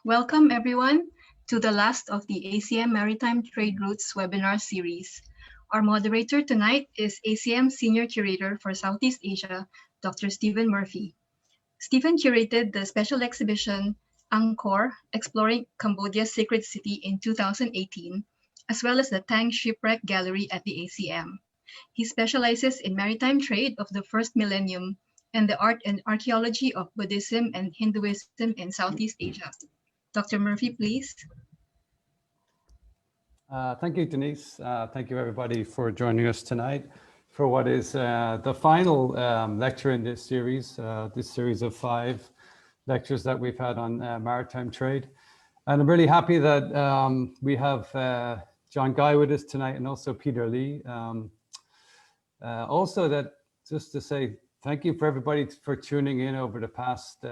Welcome everyone to the last of the ACM Maritime Trade Routes webinar series. Our moderator tonight is ACM Senior Curator for Southeast Asia, Dr. Stephen Murphy. Stephen curated the special exhibition Angkor, Exploring Cambodia's Sacred City in 2018, as well as the Tang Shipwreck Gallery at the ACM. He specializes in maritime trade of the first millennium and the art and archaeology of Buddhism and Hinduism in Southeast Asia. Dr. Murphy, please. Thank you, Denise. Thank you, everybody, for joining us tonight for what is the final lecture in this series of 5 lectures that we've had on maritime trade. And I'm really happy that we have John Guy with us tonight, and also Peter Lee. Also, that just to say thank you for everybody for tuning in over the past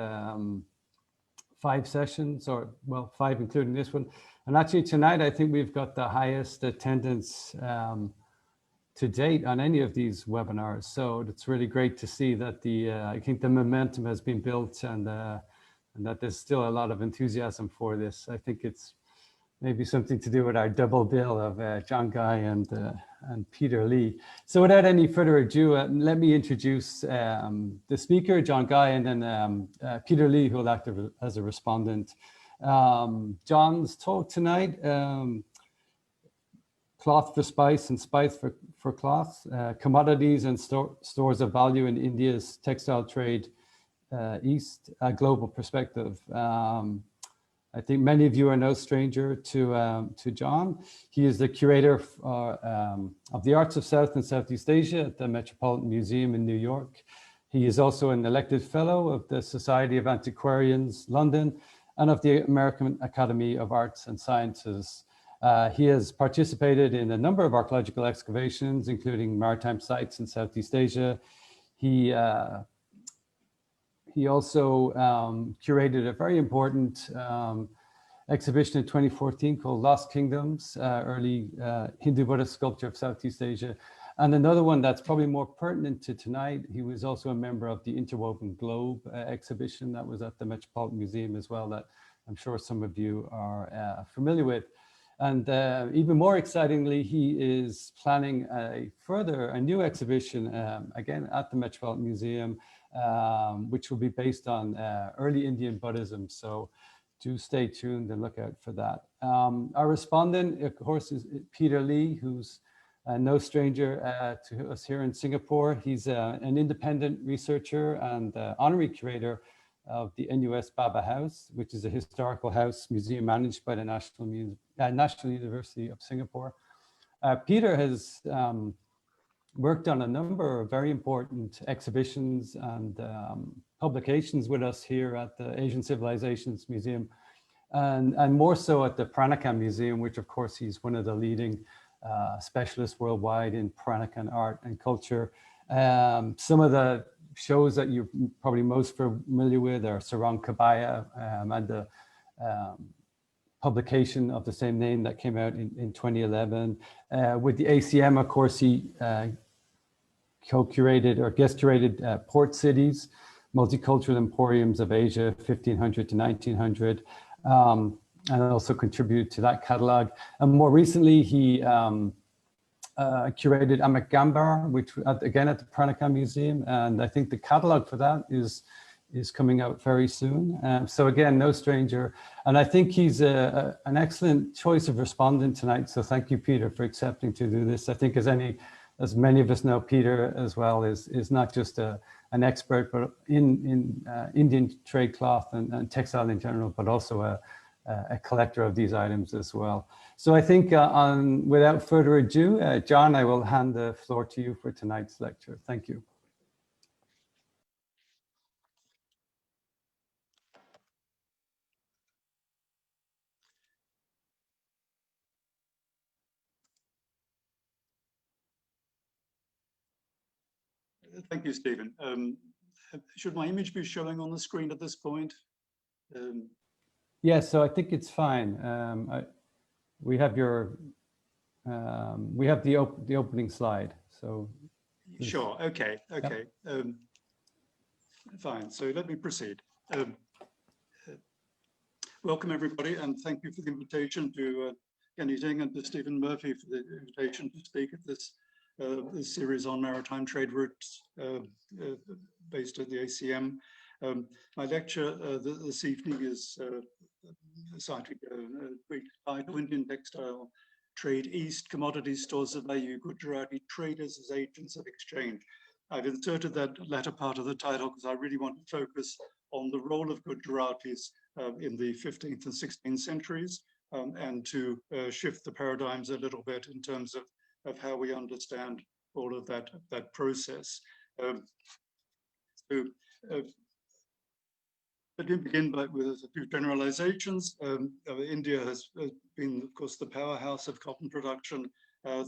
5 sessions, or well, 5 including this one. And actually tonight, I think we've got the highest attendance to date on any of these webinars. So it's really great to see that I think the momentum has been built, and that there's still a lot of enthusiasm for this. I think it's maybe something to do with our double bill of John Guy and Peter Lee. So without any further ado, let me introduce the speaker, John Guy, and then Peter Lee, who will act as a respondent. John's talk tonight, Cloth for Spice and Spice for Cloth, Commodities and Stores of Value in India's Textile Trade East, a Global Perspective. I think many of you are no stranger to John. He is the curator of the Arts of South and Southeast Asia at the Metropolitan Museum in New York. He is also an elected fellow of the Society of Antiquarians, London, and of the American Academy of Arts and Sciences. He has participated in a number of archaeological excavations, including maritime sites in Southeast Asia. He also curated a very important exhibition in 2014 called Lost Kingdoms, Early Hindu-Buddhist Sculpture of Southeast Asia. And another one that's probably more pertinent to tonight, he was also a member of the Interwoven Globe exhibition that was at the Metropolitan Museum as well, that I'm sure some of you are familiar with. And even more excitingly, he is planning a new exhibition, again, at the Metropolitan Museum, which will be based on early Indian Buddhism. So do stay tuned and look out for that. Our respondent, of course, is Peter Lee, who's no stranger to us here in Singapore. He's an independent researcher and honorary curator of the NUS Baba House, which is a historical house museum managed by the National University of Singapore. Peter has worked on a number of very important exhibitions and publications with us here at the Asian Civilisations Museum, and more so at the Peranakan Museum, which of course he's one of the leading specialists worldwide in Peranakan art and culture. Some of the shows that you're probably most familiar with are Sarang Kabaya and the publication of the same name that came out in 2011. With the ACM, of course, he co-curated or guest curated Port Cities, Multicultural Emporiums of Asia, 1500 to 1900, and also contributed to that catalog. And more recently, he curated Amak Gambar, which again at the Peranakan Museum, and I think the catalog for that is coming out very soon. So again, no stranger, and I think he's an excellent choice of respondent tonight. So thank you, Peter, for accepting to do this. I think as many of us know, Peter as well is not just an expert, but in Indian trade cloth and textile in general, but also a collector of these items as well. So I think without further ado, John, I will hand the floor to you for tonight's lecture. Thank you. Thank you, Stephen. Should my image be showing on the screen at this point? Yes, so I think it's fine. We have the opening slide. So sure. Okay. Okay. Yeah. Fine. So let me proceed. welcome everybody, and thank you for the invitation to Kenny Ding and to Stephen Murphy for the invitation to speak at this series on maritime trade routes based at the ACM. My lecture this evening is titled Indian Textile Trade East, Commodities, Stores of Value, Gujarati Traders as Agents of Exchange. I've inserted that latter part of the title because I really want to focus on the role of Gujaratis in the 15th and 16th centuries and to shift the paradigms a little bit in terms of how we understand all of that process. Let me begin with a few generalizations. India has been, of course, the powerhouse of cotton production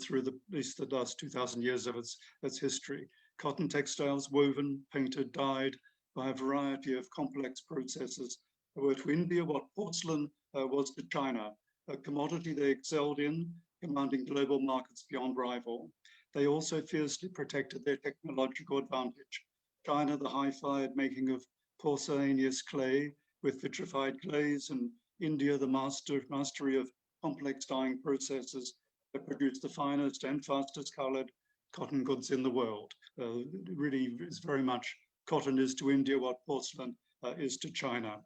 through at least the last 2,000 years of its history. Cotton textiles woven, painted, dyed by a variety of complex processes were to India what porcelain was to China, a commodity they excelled in, commanding global markets beyond rival. They also fiercely protected their technological advantage. China, the high-fired making of porcelaneous clay with vitrified glaze, and India, the mastery of complex dyeing processes that produced the finest and fastest colored cotton goods in the world. Really is very much cotton is to India what porcelain is to China.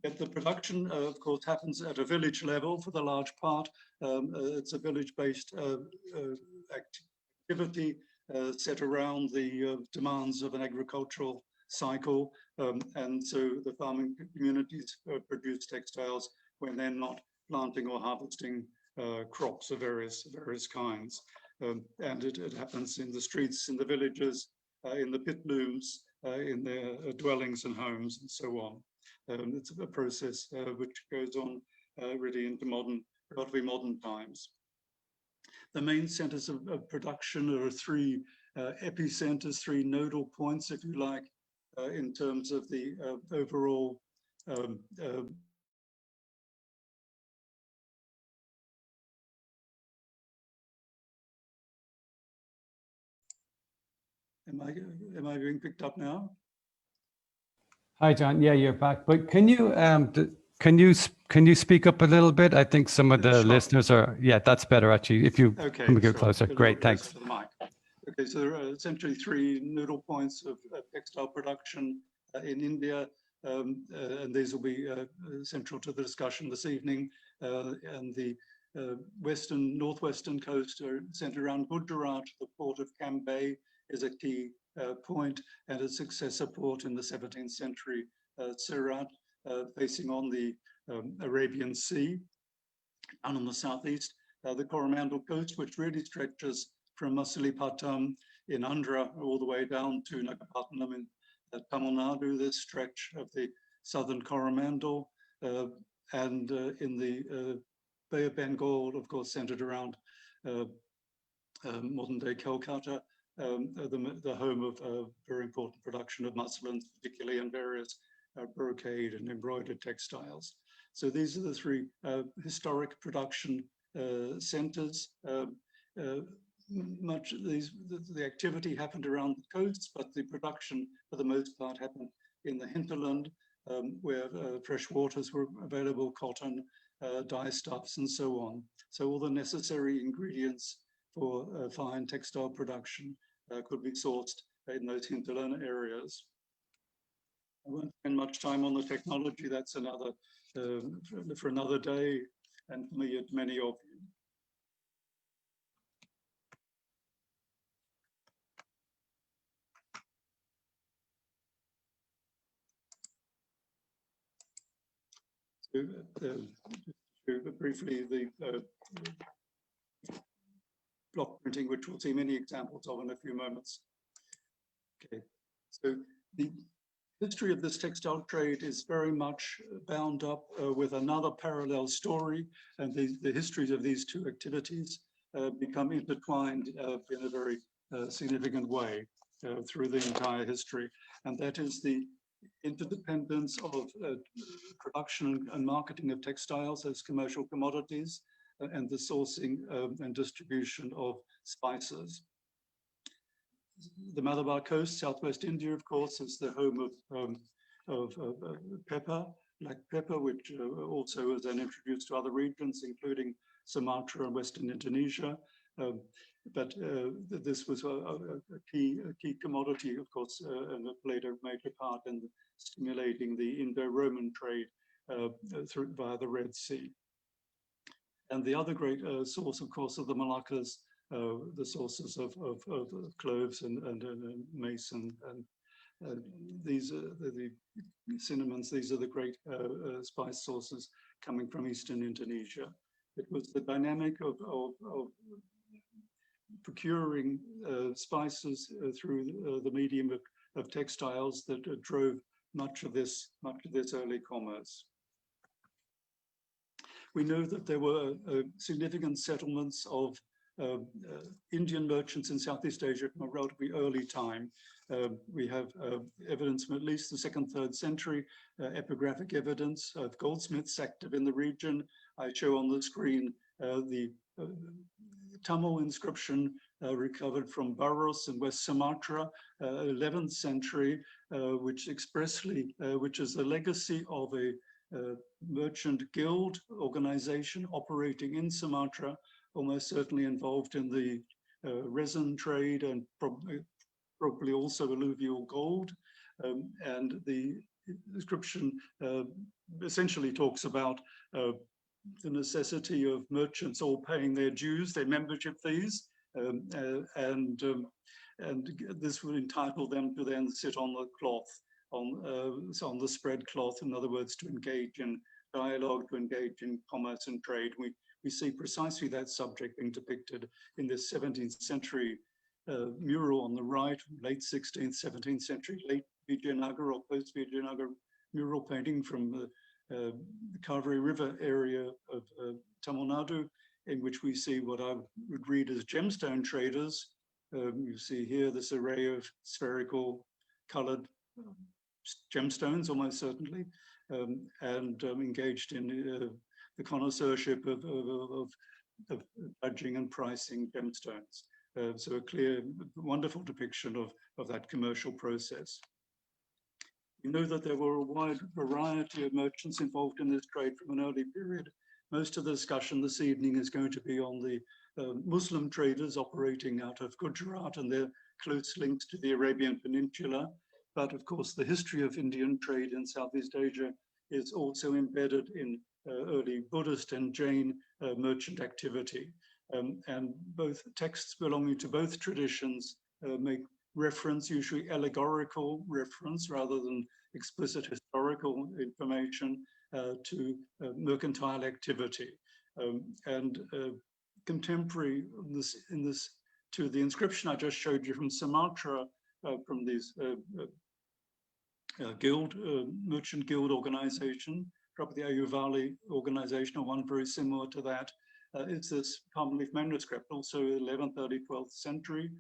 Yet the production, of course, happens at a village level for the large part. It's a village-based activity set around the demands of an agricultural cycle. And so the farming communities produce textiles when they're not planting or harvesting crops of various kinds. And it happens in the streets, in the villages, in the pit looms, in their dwellings and homes, and so on. It's a process which goes on really into relatively modern times. The main centers of production are three epicenters, three nodal points, if you like, in terms of the overall Am I being picked up now? Hi, John. Yeah, you're back. But can you speak up a little bit? I think some of the listeners are. Yeah, that's better actually. If you come get closer, great. Thanks. To the mic. Okay, so there are essentially three nodal points of textile production in India, and these will be central to the discussion this evening. And the northwestern coast are centered around Gujarat. The port of Cambay is a key point, and a successor port in the 17th century, Surat, facing on the Arabian Sea. And on the southeast, the Coromandel coast, which really stretches from Masulipatam in Andhra all the way down to Nagapattinam in Tamil Nadu, this stretch of the southern Coromandel, and in the Bay of Bengal, of course, centered around modern-day Kolkata, the home of very important production of muslins, particularly in various brocade and embroidered textiles. So these are the three historic production centers. The activity happened around the coasts, but the production, for the most part, happened in the hinterland, where fresh waters were available, cotton, dye stuffs, and so on. So all the necessary ingredients for fine textile production could be sourced in those hinterland areas. I won't spend much time on the technology. That's another for another day, and familiar to many of you. Briefly, the block printing, which we'll see many examples of in a few moments. Okay, so the history of this textile trade is very much bound up with another parallel story, and the histories of these two activities become intertwined in a very significant way through the entire history, and that is the interdependence of production and marketing of textiles as commercial commodities, and the sourcing and distribution of spices. The Malabar coast, southwest India, of course, is the home of pepper, black pepper, which also was then introduced to other regions, including Sumatra and Western Indonesia. But this was a key commodity, of course, and it played a major part in stimulating the Indo-Roman trade via the Red Sea. And the other great source, of course, of the Moluccas, the sources of cloves and mace and these are the cinnamons. These are the great spice sources coming from Eastern Indonesia. It was the dynamic of procuring spices through the medium of textiles that drove much of this early commerce. We know that there were significant settlements of Indian merchants in Southeast Asia from a relatively early time. We have evidence from at least the 2nd, 3rd century, epigraphic evidence of goldsmiths active in the region. I show on the screen the Tamil inscription recovered from Baros in West Sumatra, 11th century, which expressly, which is a legacy of a merchant guild organization operating in Sumatra, almost certainly involved in the resin trade and probably also alluvial gold. And the inscription essentially talks about the necessity of merchants all paying their dues, their membership fees, and this would entitle them to then sit on the cloth, on the spread cloth, in other words, to engage in dialogue, to engage in commerce and trade. We see precisely that subject being depicted in this 17th century mural on the right, late 16th, 17th century, late Vijayanagar or post-Vijayanagar mural painting from the Kaveri River area of Tamil Nadu, in which we see what I would read as gemstone traders. You see here this array of spherical colored gemstones, almost certainly, and engaged in the connoisseurship of judging and pricing gemstones. So a clear, wonderful depiction of that commercial process. We know that there were a wide variety of merchants involved in this trade from an early period. Most of the discussion this evening is going to be on the Muslim traders operating out of Gujarat and their close links to the Arabian Peninsula. But of course, the history of Indian trade in Southeast Asia is also embedded in early Buddhist and Jain merchant activity. And both texts belonging to both traditions make reference, usually allegorical reference rather than explicit historical information, to mercantile activity. And contemporary to the inscription I just showed you from Sumatra, from these merchant guild organization, probably the Ayuvali organization, or one very similar to that. It's this palm leaf manuscript, also 11th, early 12th century,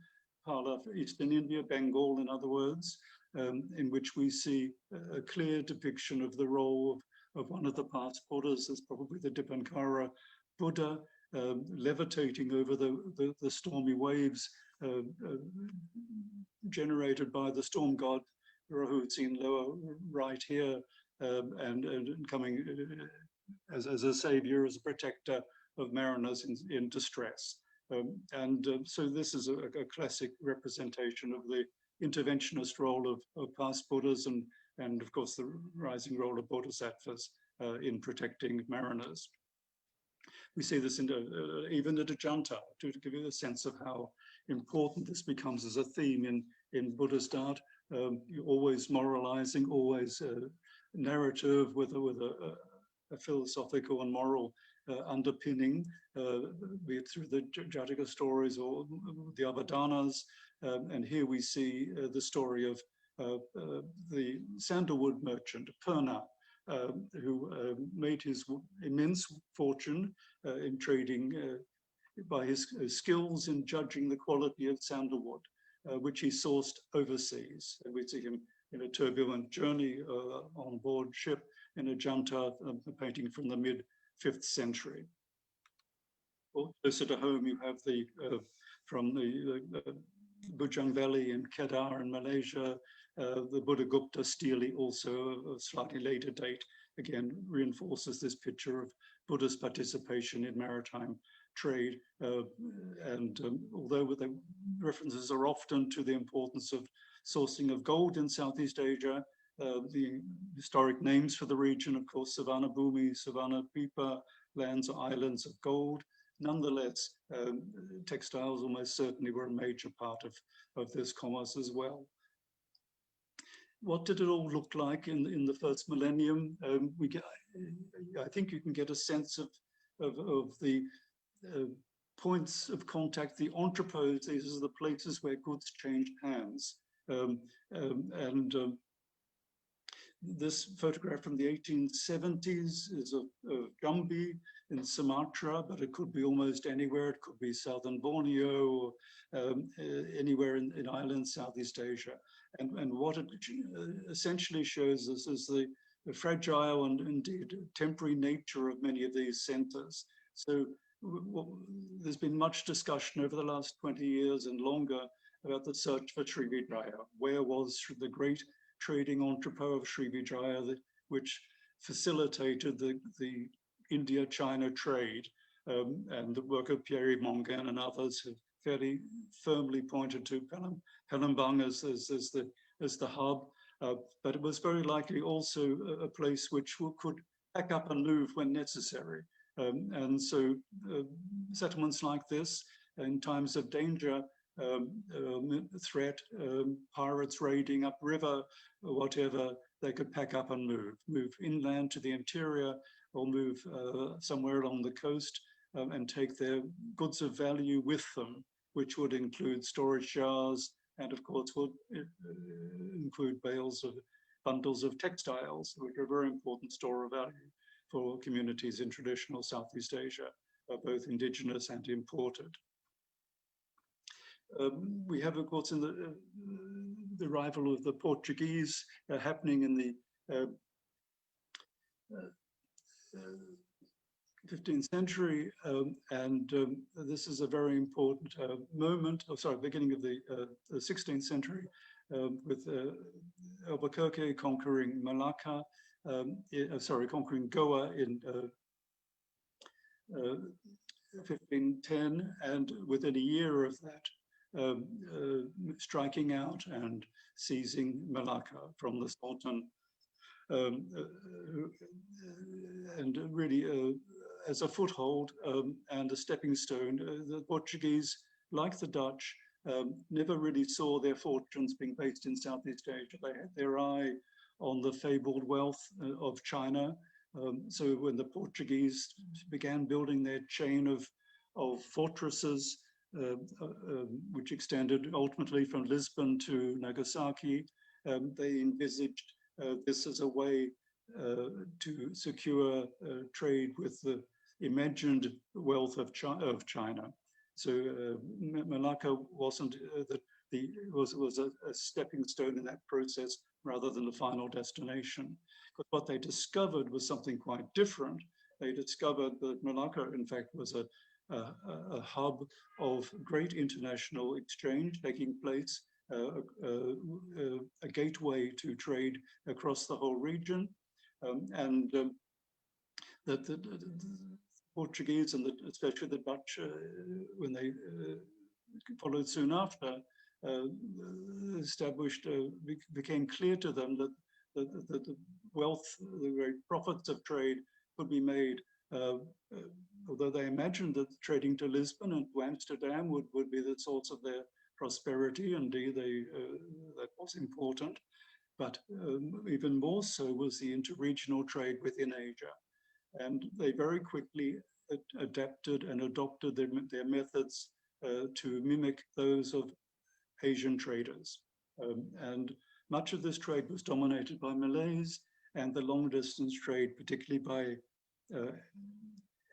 part of Eastern India, Bengal, in other words, in which we see a clear depiction of the role of one of the past Buddhas, as probably the Dipankara Buddha, levitating over the stormy waves generated by the storm god Rahu, seen lower right here, and coming as a savior, as a protector of mariners in distress. So this is a classic representation of the interventionist role of past Buddhas and of course the rising role of bodhisattvas in protecting mariners. We see this in even at Ajanta, to give you a sense of how important this becomes as a theme in Buddhist art. Always moralizing, always narrative with a philosophical and moral underpinning, be it through the Jataka stories or the Abhidhanas. And here we see the story of the sandalwood merchant, Purna, who made his immense fortune in trading by his skills in judging the quality of sandalwood, which he sourced overseas. And we see him in a turbulent journey on board ship in Ajanta, a painting from the mid-5th century. Closer to home, you have from the Bujang Valley in Kedah in Malaysia, The Buddhagupta stele, also a slightly later date, again reinforces this picture of Buddha's participation in maritime trade. Although the references are often to the importance of sourcing of gold in Southeast Asia, the historic names for the region, of course, Savannah Bhumi, Savannah Pipa, lands or islands of gold. Nonetheless, textiles almost certainly were a major part of this commerce as well. What did it all look like in the first millennium? I think you can get a sense of the points of contact, the entrepôts. These are the places where goods changed hands. This photograph from the 1870s is of Jambi in Sumatra, but it could be almost anywhere. It could be southern Borneo, or anywhere in islands, Southeast Asia. And what it essentially shows us is the fragile and indeed temporary nature of many of these centers. So there's been much discussion over the last 20 years and longer about the search for Srivijaya. Where was the great trading entrepot of Srivijaya, which facilitated the India-China trade, and the work of Pierre Mongan and others have fairly firmly pointed to Palembang as the hub, but it was very likely also a place which could pack up and move when necessary. And so settlements like this, in times of danger, threat, pirates raiding upriver, or whatever, they could pack up and move inland to the interior, or move somewhere along the coast, and take their goods of value with them, which would include storage jars, and of course would include bundles of textiles, which are a very important store of value for communities in traditional Southeast Asia, both indigenous and imported. We have, of course, in the arrival of the Portuguese happening in the 15th century, and this is a very important moment, beginning of the 16th century, with Albuquerque conquering Malacca, conquering Goa in 1510, and within a year of that, striking out and seizing Malacca from the Sultan, and really as a foothold and a stepping stone. The Portuguese, like the Dutch, never really saw their fortunes being based in Southeast Asia. They had their eye on the fabled wealth of China. So when the Portuguese began building their chain of fortresses, which extended ultimately from Lisbon to Nagasaki, they envisaged this as a way to secure trade with the imagined wealth of China. So Malacca wasn't was a stepping stone in that process rather than the final destination. But what they discovered was something quite different. They discovered that Malacca, in fact, was a hub of great international exchange taking place, a gateway to trade across the whole region, and that the Portuguese and especially the Dutch, when they followed soon after, became clear to them that the wealth, the very profits of trade could be made, although they imagined that trading to Lisbon and to Amsterdam would be the source of their prosperity. Indeed, that was important. But even more so was the interregional trade within Asia. And they very quickly adapted and adopted their methods to mimic those of Asian traders. And much of this trade was dominated by Malays, and the long distance trade, particularly by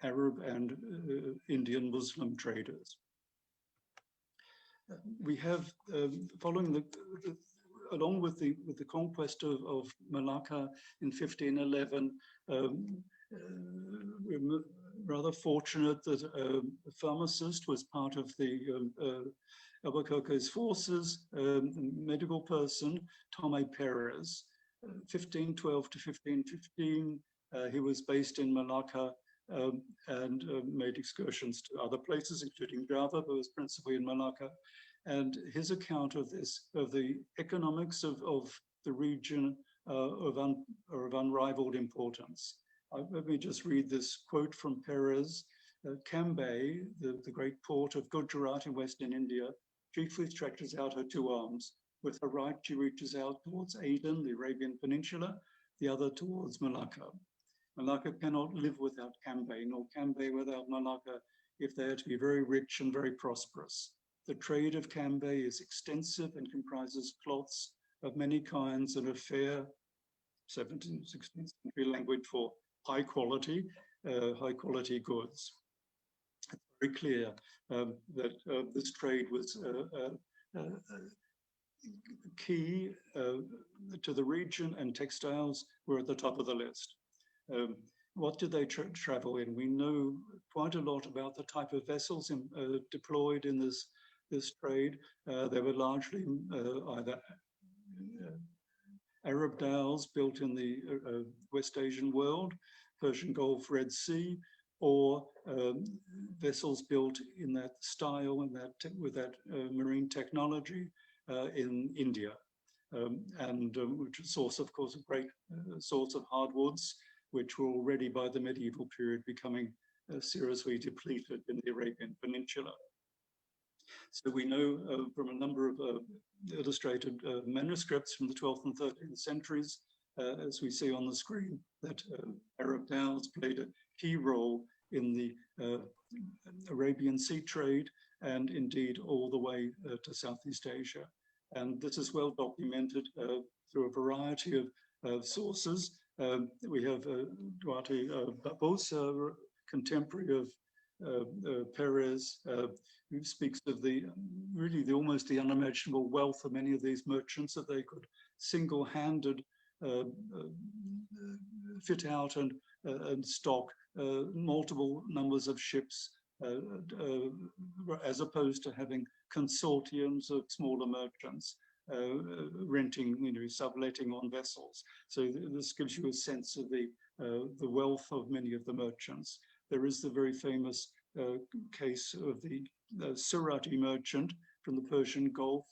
Arab and Indian Muslim traders. We have, following along with the conquest of Malacca in 1511, we're rather fortunate that a pharmacist was part of the Albuquerque's forces, medical person, Tomé Perez, 1512 to 1515. He was based in Malacca and made excursions to other places, including Java, but was principally in Malacca. And his account of this, of the economics of the region are of unrivaled importance. Let me just read this quote from Perez. Cambay, the great port of Gujarat in Western India, chiefly stretches out her two arms. With her right, she reaches out towards Aden, the Arabian Peninsula, the other towards Malacca. Malacca cannot live without Cambay, nor Cambay without Malacca, if they are to be very rich and very prosperous. The trade of Cambay is extensive and comprises cloths of many kinds and a fair 17th, 16th century language for high quality goods. It's very clear that this trade was key to the region, and textiles were at the top of the list. What did they travel in? We know quite a lot about the type of vessels deployed in this trade. They were largely either Arab dhows built in the West Asian world, Persian Gulf, Red Sea, or vessels built in that style and with that marine technology in India, which is a source, of course, a great source of hardwoods, which were already by the medieval period becoming seriously depleted in the Arabian Peninsula. So we know from a number of illustrated manuscripts from the 12th and 13th centuries, as we see on the screen, that Arab dhows played a key role in the Arabian Sea trade, and indeed all the way to Southeast Asia. And this is well documented through a variety of sources. We have Duarte Barbosa, contemporary of Perez, who speaks of really almost the unimaginable wealth of many of these merchants, that they could single-handed fit out and stock multiple numbers of ships, as opposed to having consortiums of smaller merchants renting, subletting on vessels. So this gives you a sense of the wealth of many of the merchants. There is the very famous case of the Surati merchant from the Persian Gulf,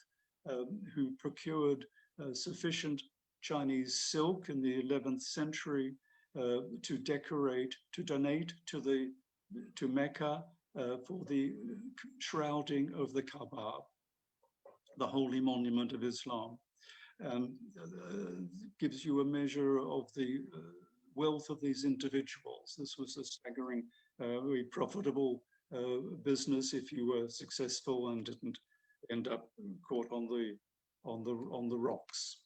who procured sufficient Chinese silk in the 11th century to donate to Mecca for the shrouding of the Kaaba, the holy monument of Islam. And gives you a measure of the wealth of these individuals. This was a staggering, very profitable business if you were successful and didn't end up caught on the rocks.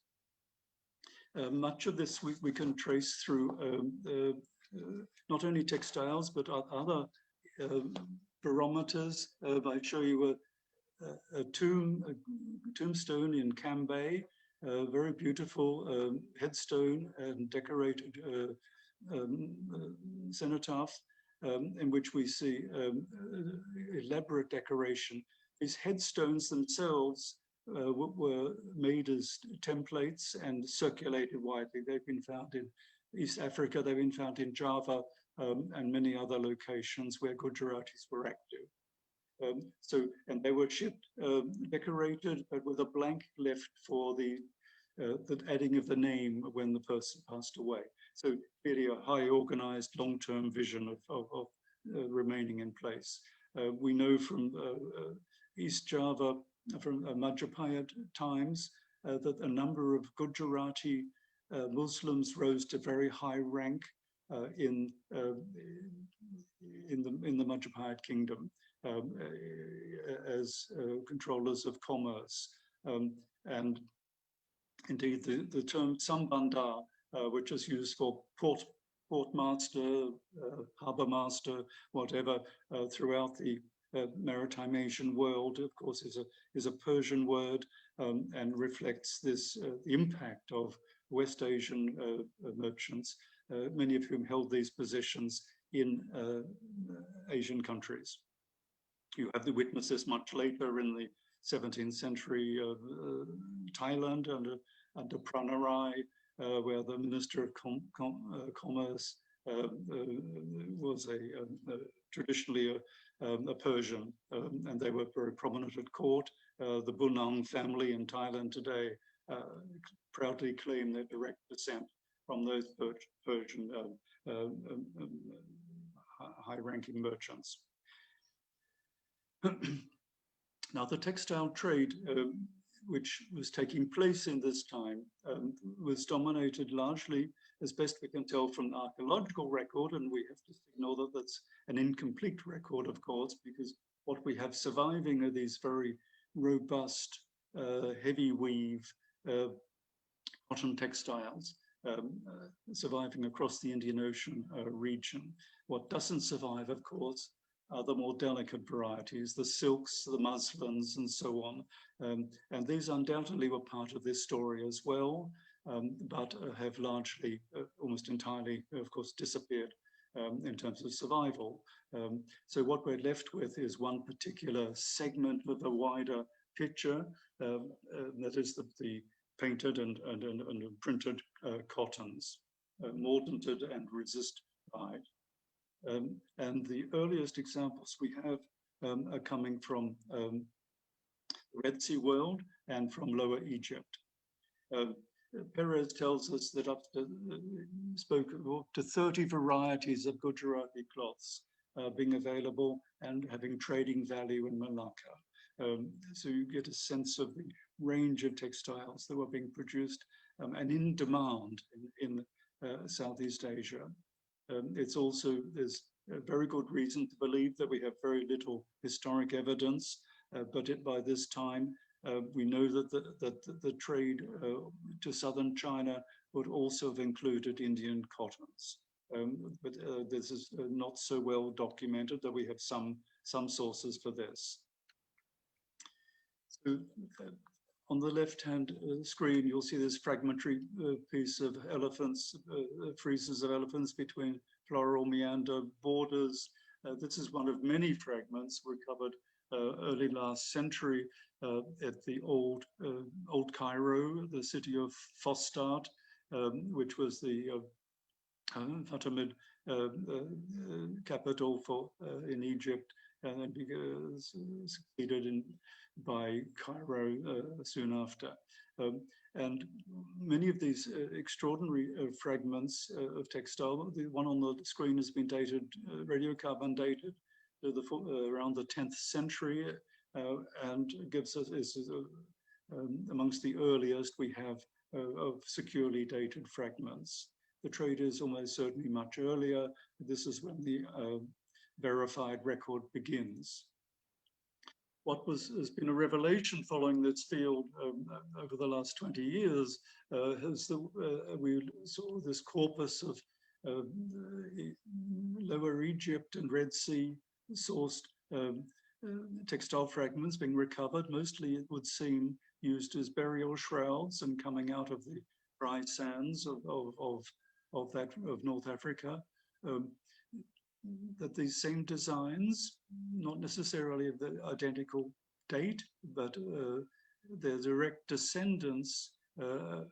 Much of this we can trace through not only textiles but other barometers. I show you a tombstone in Cambay, a very beautiful headstone and decorated cenotaph, in which we see elaborate decoration. These headstones themselves were made as templates and circulated widely. They've been found in East Africa, they've been found in Java, and many other locations where Gujaratis were active. And they were shipped, decorated, but with a blank left for the adding of the name when the person passed away. So really a high organized long-term vision of remaining in place. We know from East Java, from Majapahit times, that a number of Gujarati Muslims rose to very high rank in the Majapahit kingdom as controllers of commerce. And indeed, the term Sambandar, which is used for port master, harbor master, whatever, throughout the Maritime Asian world, of course, is a Persian word, and reflects this the impact of West Asian merchants, many of whom held these positions in Asian countries. You have the witnesses much later in the 17th century Thailand under Pranarai, where the Minister of Commerce was traditionally a Persian, and they were very prominent at court. The Bunang family in Thailand today proudly claim their direct descent from those Persian high-ranking merchants. Now, the textile trade, which was taking place in this time, was dominated largely, as best we can tell from the archaeological record, and we have to ignore that that's an incomplete record, of course, because what we have surviving are these very robust, heavy weave cotton textiles surviving across the Indian Ocean region. What doesn't survive, of course, are the more delicate varieties, the silks, the muslins, and so on. And these undoubtedly were part of this story as well, but have largely, almost entirely, of course, disappeared in terms of survival. So what we're left with is one particular segment of the wider picture, that is the painted and printed cottons, mordanted and resist-dyed. And the earliest examples we have are coming from the Red Sea world and from Lower Egypt. Perez tells us that spoke of up to 30 varieties of Gujarati cloths being available and having trading value in Malacca. So you get a sense of the range of textiles that were being produced and in demand in Southeast Asia. It's also, there's a very good reason to believe that we have very little historic evidence, but by this time, we know that the trade to southern China would also have included Indian cottons. But this is not so well documented that we have some sources for this. So, on the left-hand screen, you'll see this fragmentary piece of elephants, friezes of elephants between floral meander borders. This is one of many fragments recovered early last century at the old Cairo, the city of Fostat, which was the Fatimid capital in Egypt, and succeeded by Cairo soon after. And many of these extraordinary fragments of textile, the one on the screen has been dated, radiocarbon dated, around the 10th century, and gives us, amongst the earliest we have of securely dated fragments. The trade is almost certainly much earlier. This is when the verified record begins. What has been a revelation following this field over the last 20 years is that we saw this corpus of Lower Egypt and Red Sea sourced textile fragments being recovered, mostly it would seem used as burial shrouds and coming out of the dry sands of North Africa. That these same designs, not necessarily of the identical date, but their direct descendants are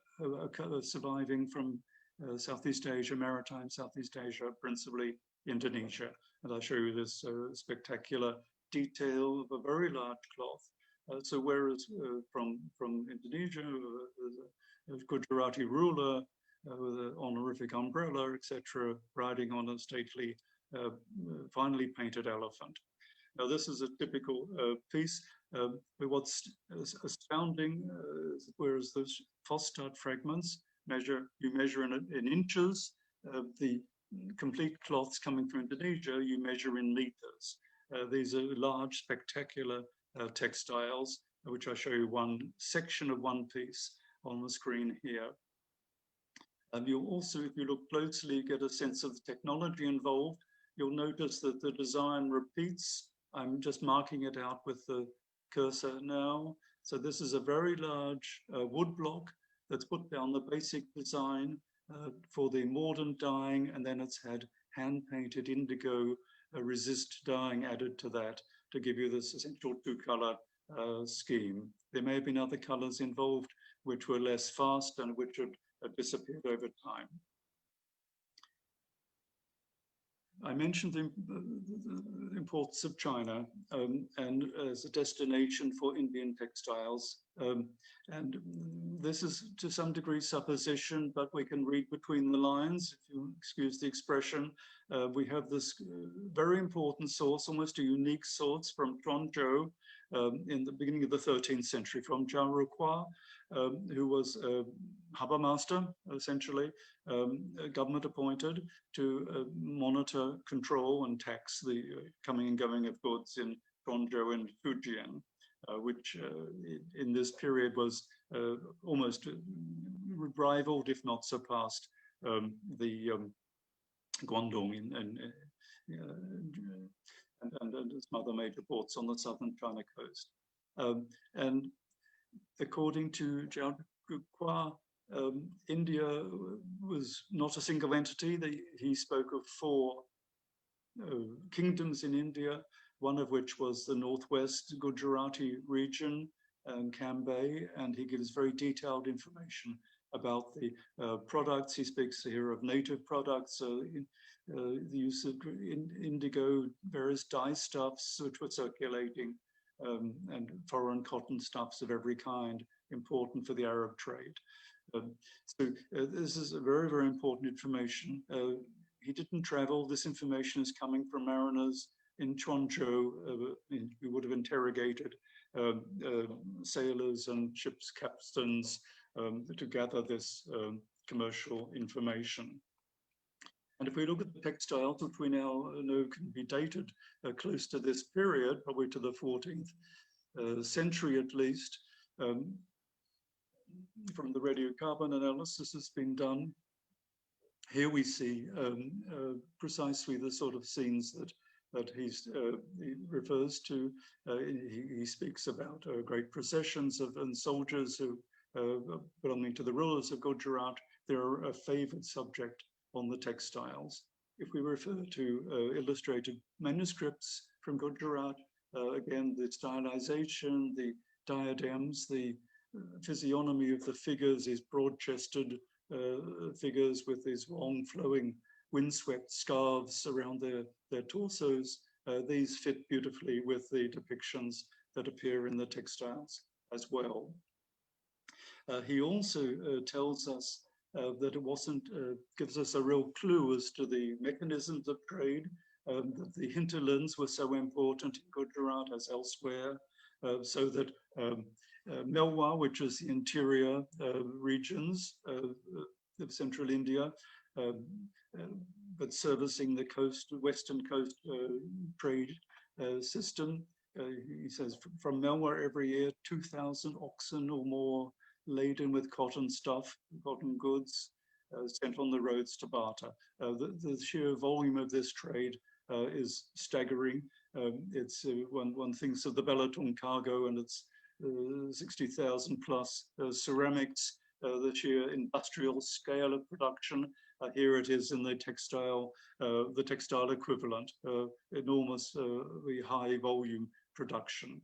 surviving from Southeast Asia, Maritime Southeast Asia, principally Indonesia. And I'll show you this spectacular detail of a very large cloth. So whereas from Indonesia, a Gujarati ruler with an honorific umbrella, etc., riding on a stately, finely painted elephant. Now this is a typical piece. But what's astounding, whereas those Fostat fragments you measure in inches, the complete cloths coming from Indonesia, you measure in meters. These are large, spectacular textiles, which I show you one section of one piece on the screen here. You'll also, if you look closely, get a sense of the technology involved. You'll notice that the design repeats. I'm just marking it out with the cursor now. So this is a very large wood block that's put down the basic design for the mordant dyeing, and then it's had hand-painted indigo resist dyeing added to that to give you this essential two-color scheme. There may have been other colors involved which were less fast and which had disappeared over time. I mentioned the importance of China and as a destination for Indian textiles. And this is to some degree supposition, but we can read between the lines, if you excuse the expression. We have this very important source, almost a unique source from Zhuangzhou in the beginning of the 13th century, from Zhao Ruqua, who was a harbour master, essentially, government appointed to monitor, control and tax the coming and going of goods in Zhuangzhou and Fujian, which in this period was almost rivaled, if not surpassed, the Guangdong and its other major ports on the southern China coast. And according to Zhao Ruqua, India was not a single entity. He spoke of 4 kingdoms in India, one of which was the northwest Gujarati region and Cambay, and he gives very detailed information about the products. He speaks here of native products, the use of indigo, various dye stuffs which were circulating, and foreign cotton stuffs of every kind, important for the Arab trade. So this is a very, very important information. He didn't travel. This information is coming from mariners in Zhuangzhou who would have interrogated sailors and ship's captains to gather this commercial information. And if we look at the textiles, which we now know can be dated close to this period, probably to the 14th century at least, from the radiocarbon analysis that's been done, here we see precisely the sort of scenes that he refers to. He speaks about great processions and soldiers who belonging to the rulers of Gujarat. They're a favored subject on the textiles. If we refer to illustrated manuscripts from Gujarat, again, the stylization, the diadems, the physiognomy of the figures is broad-chested figures with these long flowing windswept scarves around their torsos. These fit beautifully with the depictions that appear in the textiles as well. He also tells us that it wasn't, gives us a real clue as to the mechanisms of trade, that the hinterlands were so important in Gujarat as elsewhere, so that Melwa, which is the interior regions of central India, but servicing the coast, western coast trade system. He says from Melwa every year, 2,000 oxen or more laden with cotton stuff, cotton goods, sent on the roads to barter. The sheer volume of this trade is staggering. It's one thinks of the Balaton cargo and its 60,000 plus ceramics, the sheer industrial scale of production. Here it is in the textile equivalent, enormously high volume production.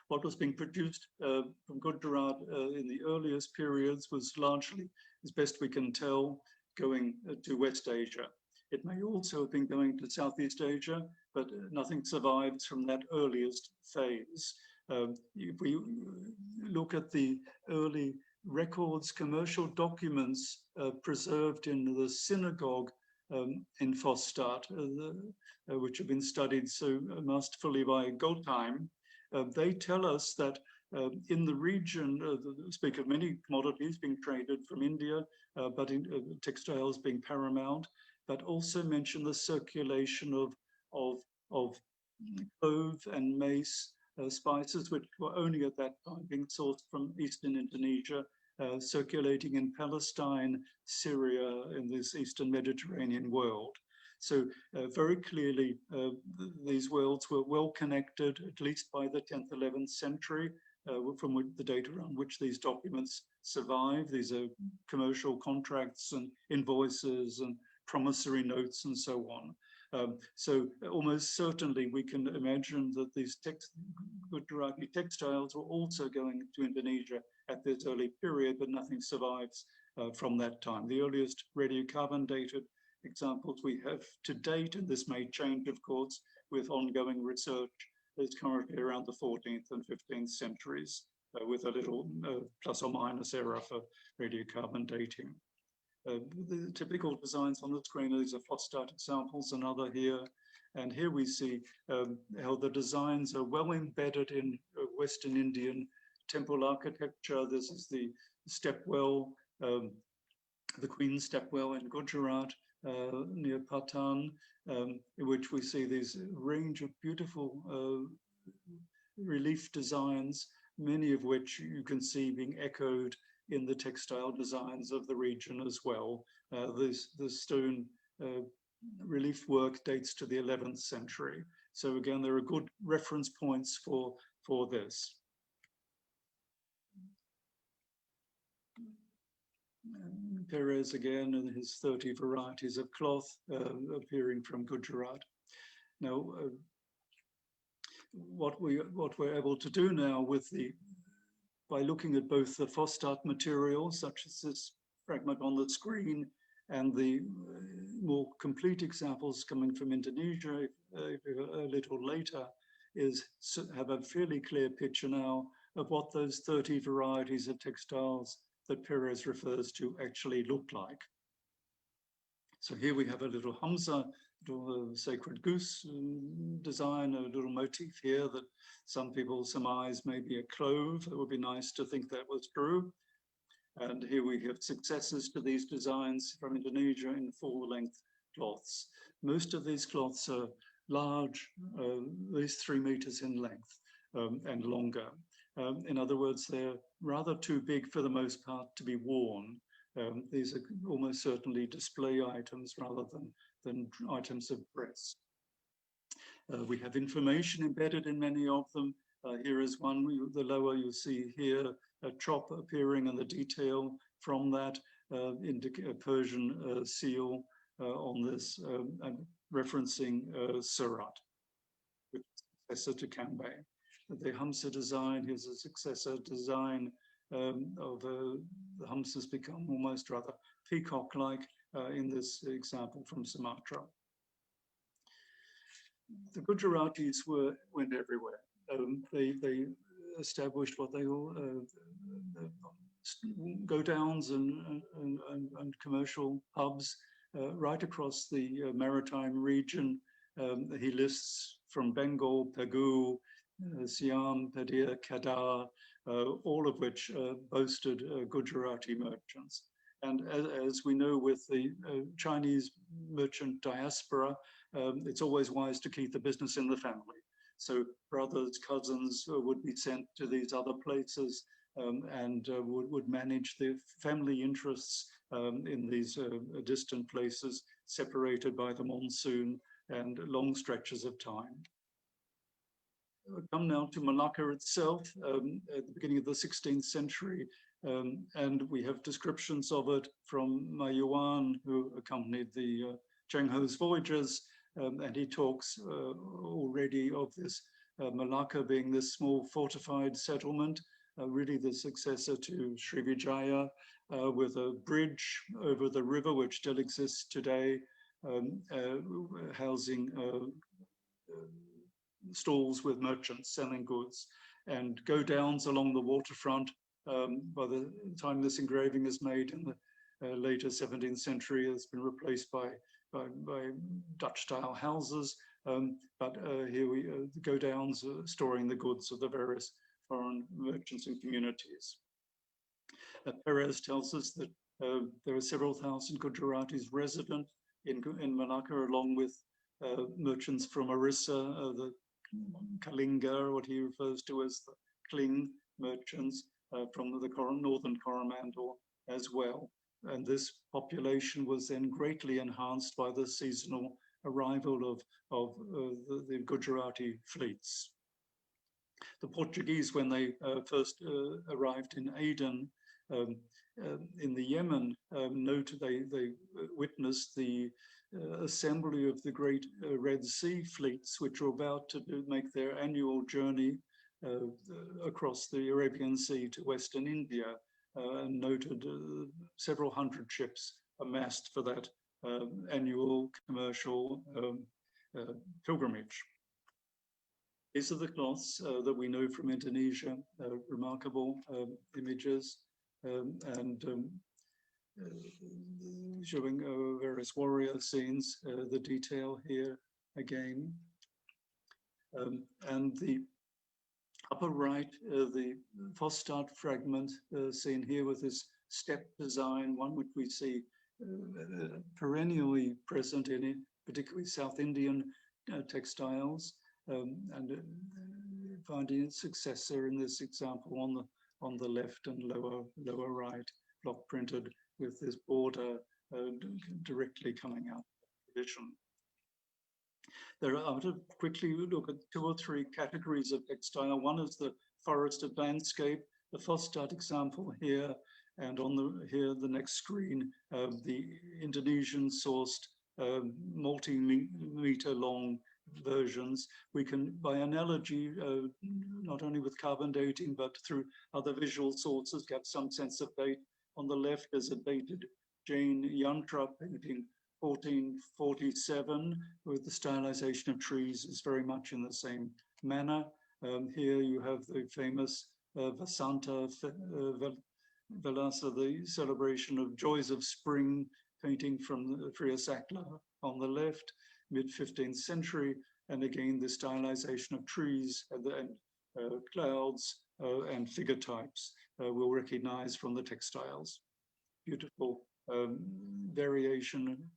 What was being produced from Gujarat in the earliest periods was largely, as best we can tell, going to West Asia. It may also have been going to Southeast Asia, but nothing survives from that earliest phase. If we look at the early records, commercial documents preserved in the synagogue in Fostad, which have been studied so masterfully by Gotheim, they tell us that in the region, speak of many commodities being traded from India, but in textiles being paramount, but also mention the circulation of clove and mace, spices, which were only at that time being sourced from Eastern Indonesia, circulating in Palestine, Syria, in this Eastern Mediterranean world. So very clearly, these worlds were well connected, at least by the 10th, 11th century, from the data on which these documents survive. These are commercial contracts and invoices and promissory notes and so on. So almost certainly we can imagine that these Gujarati textiles were also going to Indonesia at this early period, but nothing survives from that time. The earliest radiocarbon dated examples we have to date, and this may change, of course, with ongoing research, is currently around the 14th and 15th centuries, with a little plus or minus error for radiocarbon dating. The typical designs on the screen, these are phosphate examples, another here. And here we see how the designs are well embedded in Western Indian temple architecture. This is the stepwell, the Queen's stepwell in Gujarat, near Patan, in which we see these range of beautiful relief designs, many of which you can see being echoed in the textile designs of the region as well. The stone relief work dates to the 11th century. So again, there are good reference points for this. Perez again and his 30 varieties of cloth appearing from Gujarat. Now, what we're able to do now by looking at both the phosphate materials, such as this fragment on the screen, and the more complete examples coming from Indonesia a little later, is have a fairly clear picture now of what those 30 varieties of textiles that Perez refers to actually look like. So here we have a little Hamza, little sacred goose design, a little motif here that some people surmise may be a clove. It would be nice to think that was true. And here we have successors to these designs from Indonesia in full-length cloths. Most of these cloths are large, at least 3 meters in length and longer. In other words, they're rather too big for the most part to be worn. These are almost certainly display items rather than items of dress. We have information embedded in many of them. Here is one, the lower you'll see here, a chop appearing in the detail from that, a Persian seal on this, and referencing Surat, which is successor to Cambay. The Hamsa design, here's a successor design of the Hamsas become almost rather peacock-like in this example from Sumatra. The Gujaratis went everywhere. They established what they all go-downs and commercial hubs right across the maritime region. He lists from Bengal, Pegu, Siam, Padir, Kadar, all of which boasted Gujarati merchants. And as we know with the Chinese merchant diaspora, it's always wise to keep the business in the family. So brothers, cousins would be sent to these other places and would manage the family interests in these distant places, separated by the monsoon and long stretches of time. We come now to Malacca itself at the beginning of the 16th century, and we have descriptions of it from Mayuan, who accompanied the Cheng Ho's voyages, and he talks already of this Malacca being this small fortified settlement, really the successor to Srivijaya, with a bridge over the river, which still exists today, housing stalls with merchants selling goods, and go-downs along the waterfront. By the time this engraving is made in the later 17th century, it's been replaced by Dutch-style houses. But here we go-downs storing the goods of the various foreign merchants and communities. Perez tells us that there are several thousand Gujaratis resident in Malacca, along with merchants from Orissa, the Kalinga, what he refers to as the Kling merchants from the northern Coromandel as well. And this population was then greatly enhanced by the seasonal arrival of the Gujarati fleets. The Portuguese, when they first arrived in Aden, in the Yemen, they witnessed the assembly of the great Red Sea fleets, which were about to make their annual journey across the Arabian Sea to Western India, and noted several hundred ships amassed for that annual commercial pilgrimage. These are the cloths that we know from Indonesia, remarkable images, and showing various warrior scenes, the detail here again. And the upper right, the Fostart fragment seen here with this step design, one which we see perennially present in it, particularly South Indian textiles, and finding its successor in this example on the left and lower right, block printed with this border directly coming out of the tradition. There are, to quickly look at 2 or 3 categories of textile. One is the forested landscape, the Fostart example here, and on the next screen, the Indonesian sourced multi-meter long versions. We can, by analogy, not only with carbon dating, but through other visual sources, get some sense of date. On the left is a dated Jane Yatra painting, 1447, with the stylization of trees is very much in the same manner. Here you have the famous Vasanta Velasa, the celebration of joys of spring, painting from Priya Sakla on the left, mid-15th century, and again the stylization of trees and clouds and figure types we'll recognize from the textiles. Beautiful variation,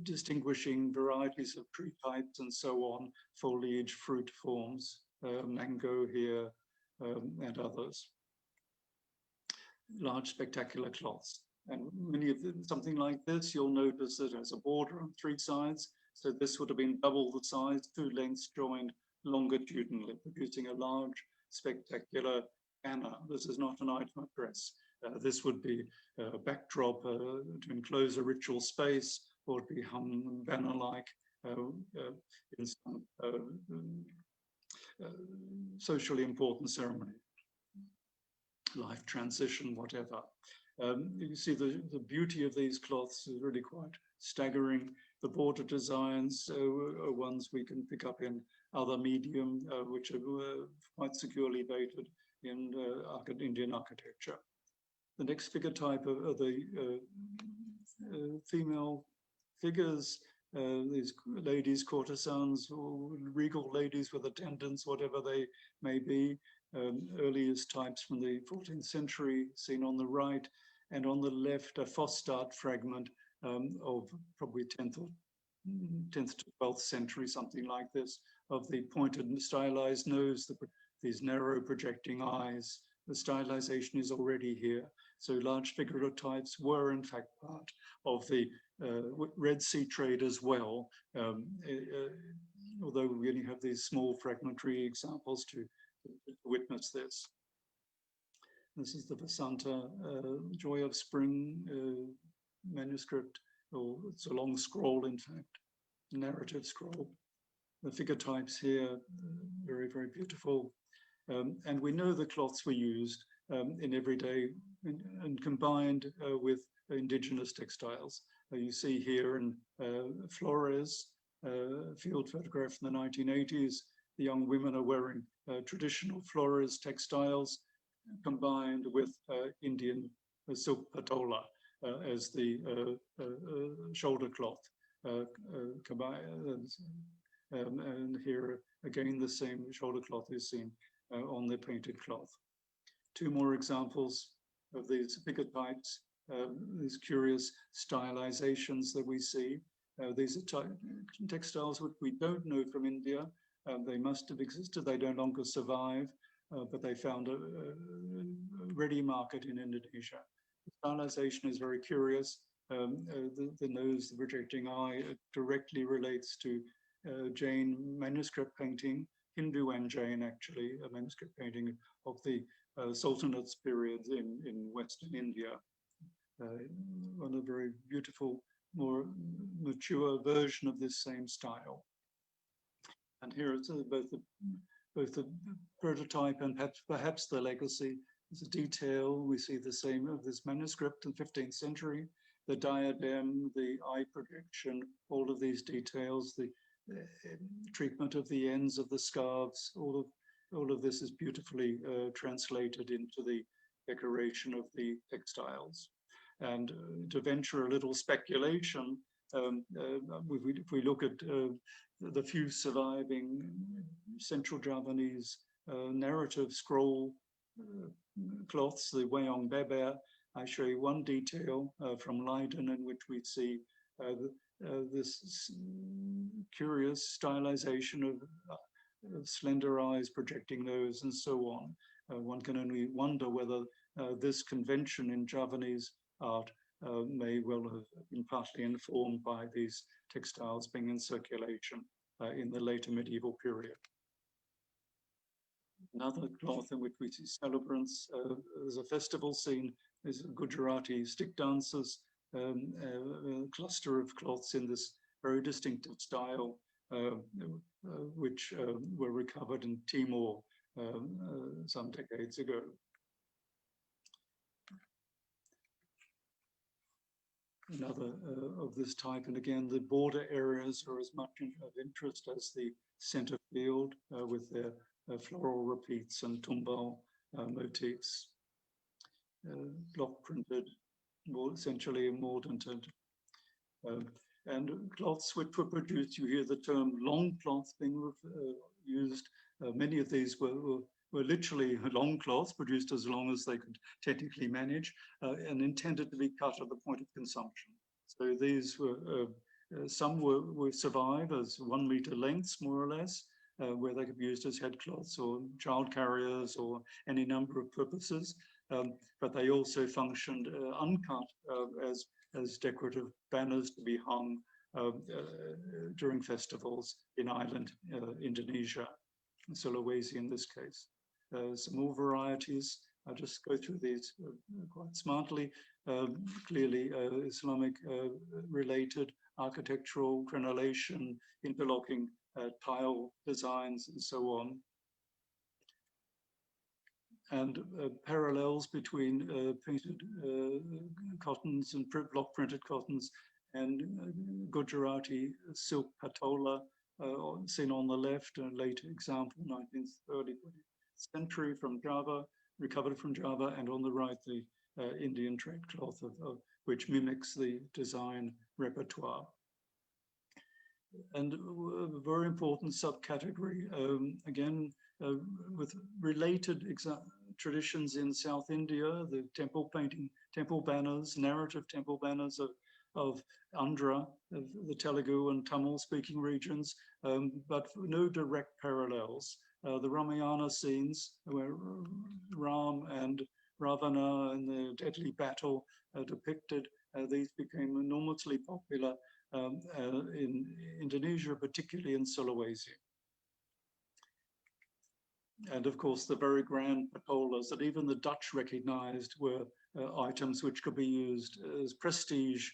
distinguishing varieties of tree types and so on, foliage, fruit forms, mango here, and others. Large spectacular cloths. And many of them, something like this, you'll notice that it has a border on 3 sides. So this would have been double the size, 2 lengths joined longitudinally, producing a large, spectacular banner. This is not an item of dress. This would be a backdrop to enclose a ritual space, or to be hung banner-like in some socially important ceremony, life transition, whatever. You see the beauty of these cloths is really quite staggering. The border designs are ones we can pick up in other medium, which are quite securely dated in Indian architecture. The next figure type are the female figures, these ladies, courtesans, or regal ladies with attendants, whatever they may be. Earliest types from the 14th century seen on the right, and on the left a Fostart fragment of probably 10th to 12th century, something like this, of the pointed and stylized nose, these narrow projecting eyes. The stylization is already here. So large figurative types were in fact part of the Red Sea trade as well, although we only have these small fragmentary examples to witness this. This is the Vasanta Joy of Spring manuscript, or it's a long scroll, in fact, narrative scroll. The figure types here, very, very beautiful. And we know the cloths were used in everyday and combined with indigenous textiles. You see here in Flores, field photograph from the 1980s, the young women are wearing traditional Flores textiles combined with Indian silk patola as the shoulder cloth. And here again, the same shoulder cloth is seen on the painted cloth. 2 more examples of these figure types, these curious stylizations that we see. These are textiles which we don't know from India. They must have existed, they no longer survive, but they found a ready market in Indonesia. The stylization is very curious. The nose, the projecting eye, directly relates to Jain manuscript painting, Hindu and Jain actually, a manuscript painting of the Sultanates periods in Western India. on a very beautiful, more mature version of this same style. And here it's both the prototype and perhaps the legacy. There's a detail. We see the same of this manuscript in the 15th century, the diadem, the eye projection, all of these details, the treatment of the ends of the scarves, all of this is beautifully translated into the decoration of the textiles. And to venture a little speculation, if we look at the few surviving Central Javanese narrative scroll cloths, the Wayang Beber, I show you one detail from Leiden in which we see this curious stylization of slender eyes, projecting nose, and so on. One can only wonder whether this convention in Javanese art may well have been partly informed by these textiles being in circulation in the later medieval period. Another cloth in which we see celebrants as a festival scene is Gujarati stick dancers, a cluster of cloths in this very distinctive style, which were recovered in Timor some decades ago. Another of this type, and again, the border areas are as much of interest as the center field with their floral repeats and tumbal motifs. Block printed, more essentially in modern tint. And cloths which were produced, you hear the term long cloth being used. Many of these were literally long cloths produced as long as they could technically manage and intended to be cut at the point of consumption. So these were, some were survive as 1 meter lengths, more or less, where they could be used as headcloths or child carriers or any number of purposes. But they also functioned uncut as decorative banners to be hung during festivals in island Indonesia, Sulawesi in this case. Some more varieties. I'll just go through these quite smartly. Clearly Islamic related architectural crenellation, interlocking tile designs and so on. And parallels between painted cottons and block printed cottons and Gujarati silk patola, seen on the left, a late example, 19th, early 20th century from Java, recovered from Java, and on the right, the Indian trade cloth which mimics the design repertoire. And a very important subcategory, again, with related traditions in South India, the temple painting, temple banners, narrative temple banners of Andhra, of the Telugu and Tamil speaking regions, but no direct parallels. The Ramayana scenes where Ram and Ravana in the deadly battle depicted, these became enormously popular in Indonesia, particularly in Sulawesi. And of course, the very grand patolas that even the Dutch recognized were items which could be used as prestige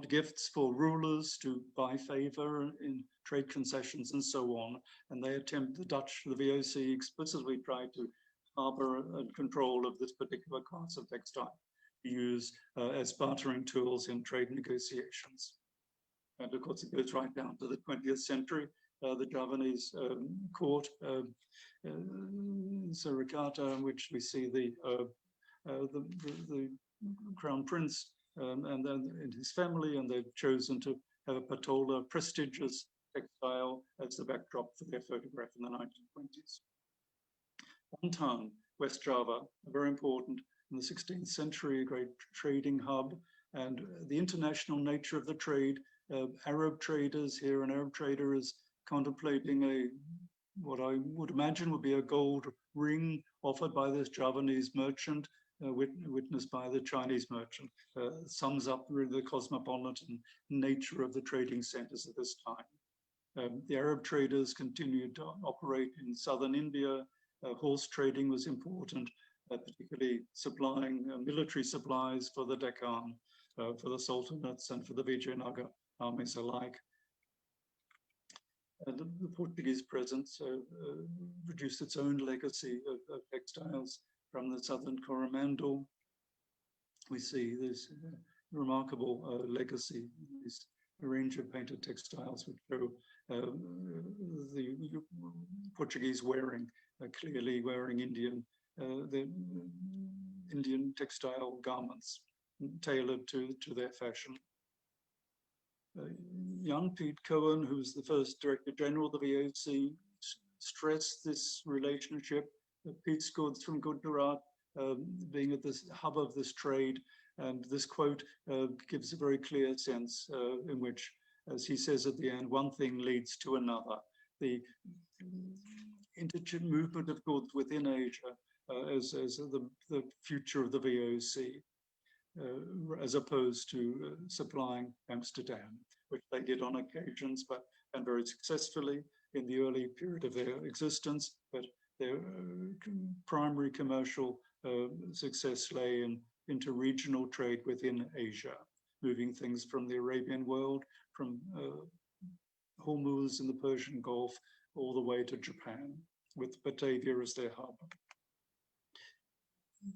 gifts for rulers to buy favor in trade concessions and so on. And they attempt, the Dutch, the VOC explicitly tried to harbor and control of this particular class of textile, use as bartering tools in trade negotiations. And of course, it goes right down to the 20th century. The Javanese court, Surakarta, in which we see the crown prince and then in his family, and they've chosen to have a patola, prestigious textile, as the backdrop for their photograph in the 1920s. Bantan, West Java, very important in the 16th century, a great trading hub, and the international nature of the trade. Arab traders here, an Arab trader is contemplating what I would imagine would be a gold ring offered by this Javanese merchant, witnessed by the Chinese merchant. Sums up really the cosmopolitan nature of the trading centers at this time. The Arab traders continued to operate in southern India. Horse trading was important. particularly supplying military supplies for the Deccan, for the sultanates and for the Vijayanagar armies alike. The Portuguese presence produced its own legacy of textiles from the southern Coromandel. We see this remarkable legacy, this range of painted textiles which show the Portuguese wearing, clearly wearing the Indian textile garments tailored to their fashion. Young Pete Cohen, who's the first Director General of the VOC, stressed this relationship. Pete's goods from Gujarat being at the hub of this trade, and this quote gives a very clear sense in which, as he says at the end, one thing leads to another. The movement of goods within Asia as the future of the VOC. As opposed to supplying Amsterdam, which they did on occasions, and very successfully in the early period of their existence. But their primary commercial success lay in interregional trade within Asia, moving things from the Arabian world, from Hormuz in the Persian Gulf, all the way to Japan, with Batavia as their hub.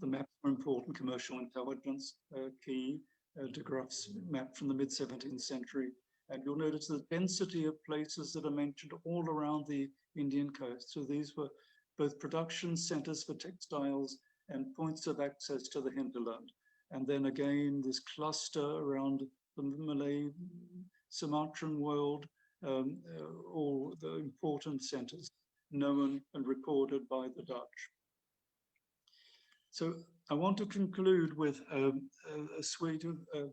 The maps are important commercial intelligence key. De Graaf's map from the mid-17th century. And you'll notice the density of places that are mentioned all around the Indian coast. So these were both production centers for textiles and points of access to the hinterland. And then again, this cluster around the Malay Sumatran world, all the important centers known and recorded by the Dutch. So I want to conclude with a suite of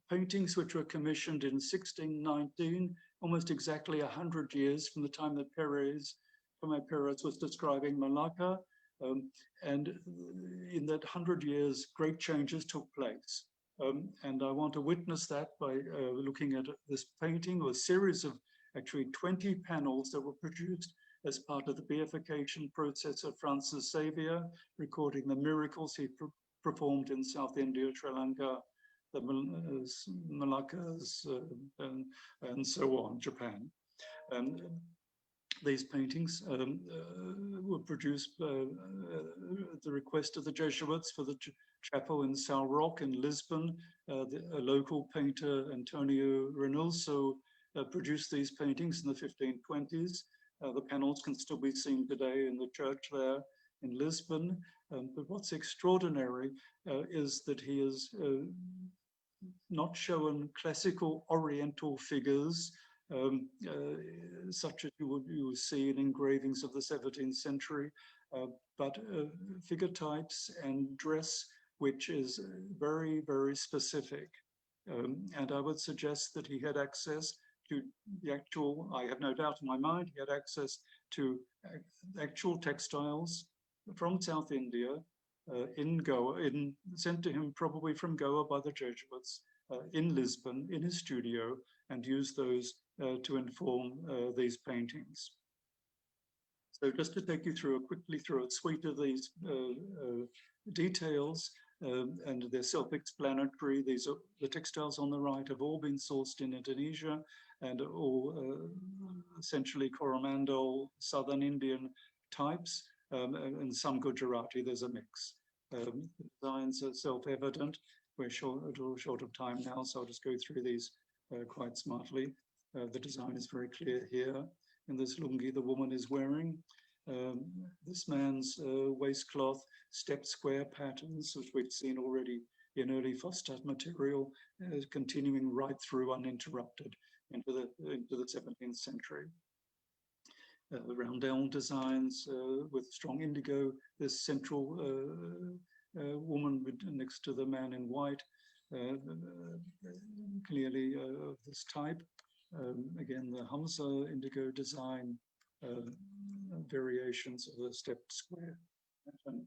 paintings which were commissioned in 1619, almost exactly 100 years from the time that Tomé Perez was describing Malacca. And in that 100 years, great changes took place. And I want to witness that by looking at this painting, or a series of actually 20 panels that were produced as part of the beatification process of Francis Xavier, recording the miracles he performed in South India, Sri Lanka, the Malaccas, and so on, Japan. These paintings were produced at the request of the Jesuits for the chapel in São Roque in Lisbon. A local painter, Antonio Renulso, produced these paintings in the 1520s. The panels can still be seen today in the church there in Lisbon. But what's extraordinary is that he has not shown classical Oriental figures such as you will see in engravings of the 17th century, but figure types and dress which is very, very specific. And I would suggest that he had access to the actual, I have no doubt in my mind, he had access to actual textiles from South India in Goa, sent to him probably from Goa by the Jesuits in Lisbon, in his studio, and used those to inform these paintings. So just to take you quickly through a suite of these details, and they're self-explanatory. These are the textiles on the right have all been sourced in Indonesia and all essentially Coromandel, Southern Indian types, and some Gujarati. There's a mix. The designs are self-evident. We're short of time now, so I'll just go through these quite smartly. The design is very clear here. In this lungi the woman is wearing. This man's waistcloth, stepped square patterns, which we've seen already in early Fostad material, continuing right through uninterrupted into the 17th century. Roundel designs with strong indigo. This central woman next to the man in white, clearly of this type. Again, the Hamza indigo design, variations of the stepped square pattern,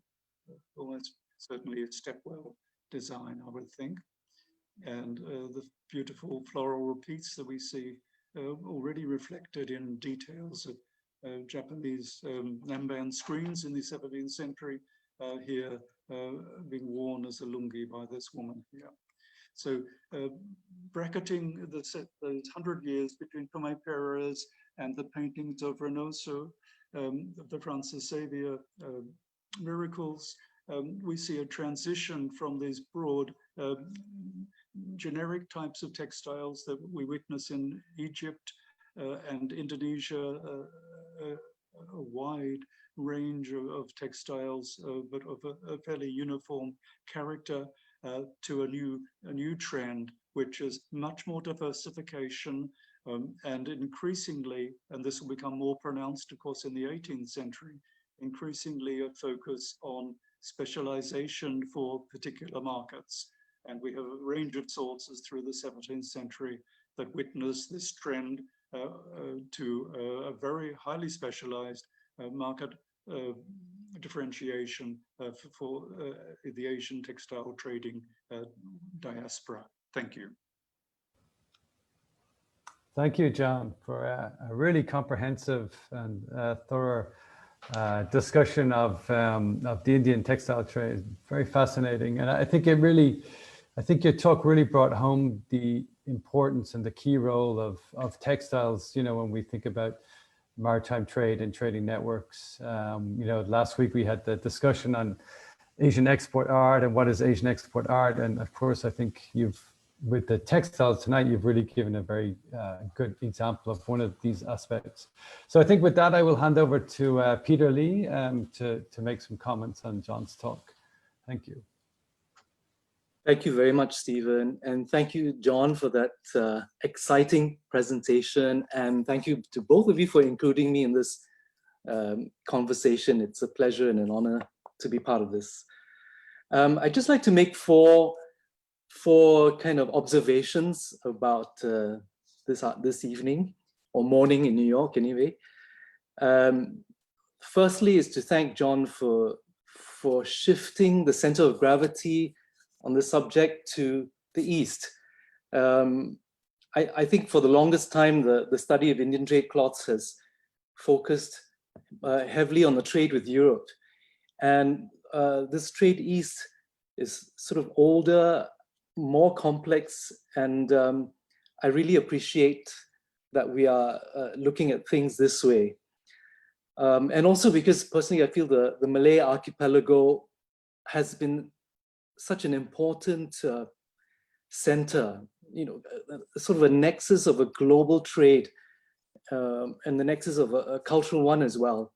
almost certainly a stepwell design, I would think. And the beautiful floral repeats that we see already reflected in details of Japanese Namban screens in the 17th century. Here, being worn as a lungi by this woman here. So bracketing those 100 years between Tomé Perez and the paintings of Reynoso, the Francis Xavier miracles, we see a transition from these broad generic types of textiles that we witness in Egypt and Indonesia, a wide range of textiles, but of a fairly uniform character, to a new trend, which is much more diversification and increasingly, and this will become more pronounced, of course, in the 18th century, increasingly a focus on specialization for particular markets. And we have a range of sources through the 17th century that witness this trend to a very highly specialized market differentiation for the Asian textile trading diaspora. Thank you. Thank you, John, for a really comprehensive and thorough discussion of the Indian textile trade. Very fascinating, and I think your talk really brought home the importance and the key role of textiles. You know, when we think about maritime trade and trading networks. You know, last week we had the discussion on Asian export art and what is Asian export art, and of course, I think with the textiles tonight, you've really given a very good example of one of these aspects. So I think with that, I will hand over to Peter Lee to make some comments on John's talk. Thank you. Thank you very much, Stephen. And thank you, John, for that exciting presentation. And thank you to both of you for including me in this conversation. It's a pleasure and an honor to be part of this. I'd just like to make four kind of observations about this evening or morning in New York anyway. Firstly is to thank John for shifting the center of gravity on the subject to the East. I think for the longest time, the study of Indian trade cloths has focused heavily on the trade with Europe. And this trade East is sort of older, more complex, and I really appreciate that we are looking at things this way. And also because personally, I feel the Malay archipelago has been such an important center, you know, sort of a nexus of a global trade and the nexus of a cultural one as well.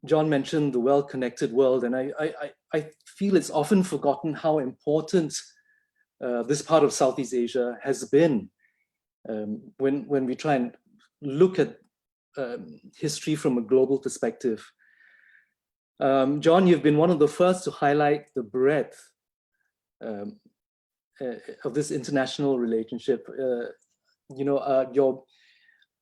John mentioned the well-connected world, and I feel it's often forgotten how important this part of Southeast Asia has been when we try and look at history from a global perspective. John, you've been one of the first to highlight the breadth of this international relationship. You know, your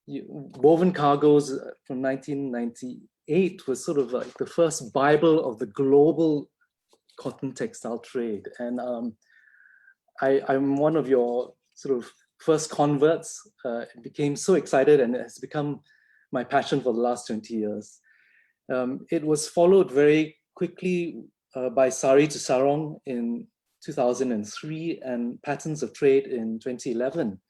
woven cargoes from 1998 was sort of like the first Bible of the global cotton textile trade. And I'm one of your sort of first converts. Became so excited, and it has become my passion for the last 20 years. It was followed very quickly by Sari to Sarong in 2003 and Patterns of Trade in 2011.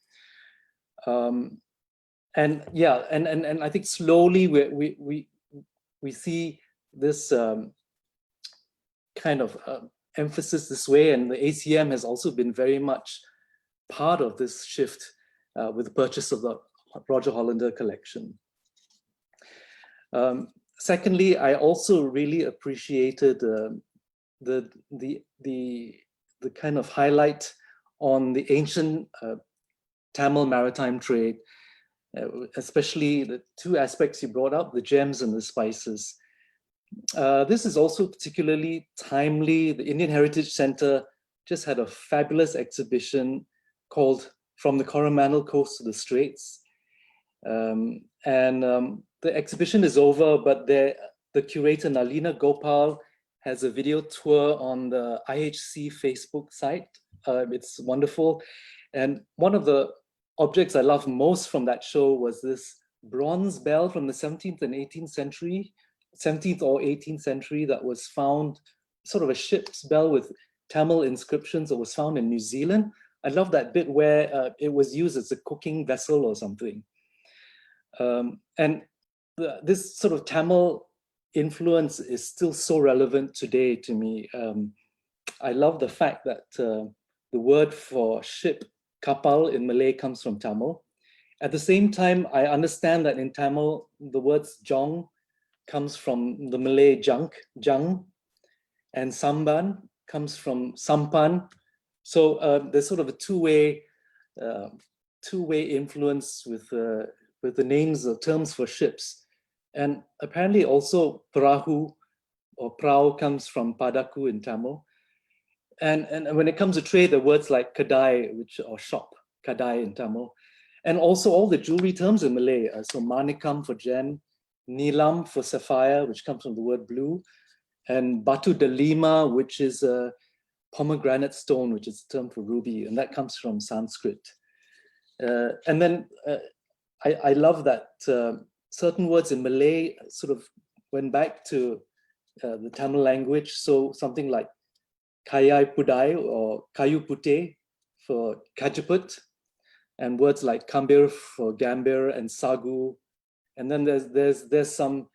And yeah, and I think slowly we see this kind of emphasis this way, and the ACM has also been very much part of this shift with the purchase of the Roger Hollander collection. Secondly, I also really appreciated the kind of highlight on the ancient Tamil maritime trade, especially the two aspects you brought up, the gems and the spices. This is also particularly timely. The Indian Heritage Center just had a fabulous exhibition called From the Coromandel Coast to the Straits. The exhibition is over, but the curator Nalina Gopal has a video tour on the IHC Facebook site. It's wonderful. And one of the objects I love most from that show was this bronze bell from the 17th and 18th century, 17th or 18th century, that was found sort of a ship's bell with Tamil inscriptions that was found in New Zealand. I love that bit where it was used as a cooking vessel or something. And this sort of Tamil influence is still so relevant today to me. I love the fact that the word for ship, kapal in Malay, comes from Tamil. At the same time, I understand that in Tamil, the words jong comes from the Malay junk, jang, and samban comes from sampan. So there's sort of a two-way influence with the names or terms for ships. And apparently also perahu or prau comes from padaku in Tamil. And when it comes to trade, the words like kadai, or shop, kadai in Tamil. And also all the jewelry terms in Malay. So manikam for gem, nilam for sapphire, which comes from the word blue, and batu delima, which is a pomegranate stone, which is a term for ruby, and that comes from Sanskrit. And then I love that certain words in Malay sort of went back to the Tamil language. So something like kayai pudai or kayu pute for kajaput, and words like kambir for gambir and sagu. And then there's some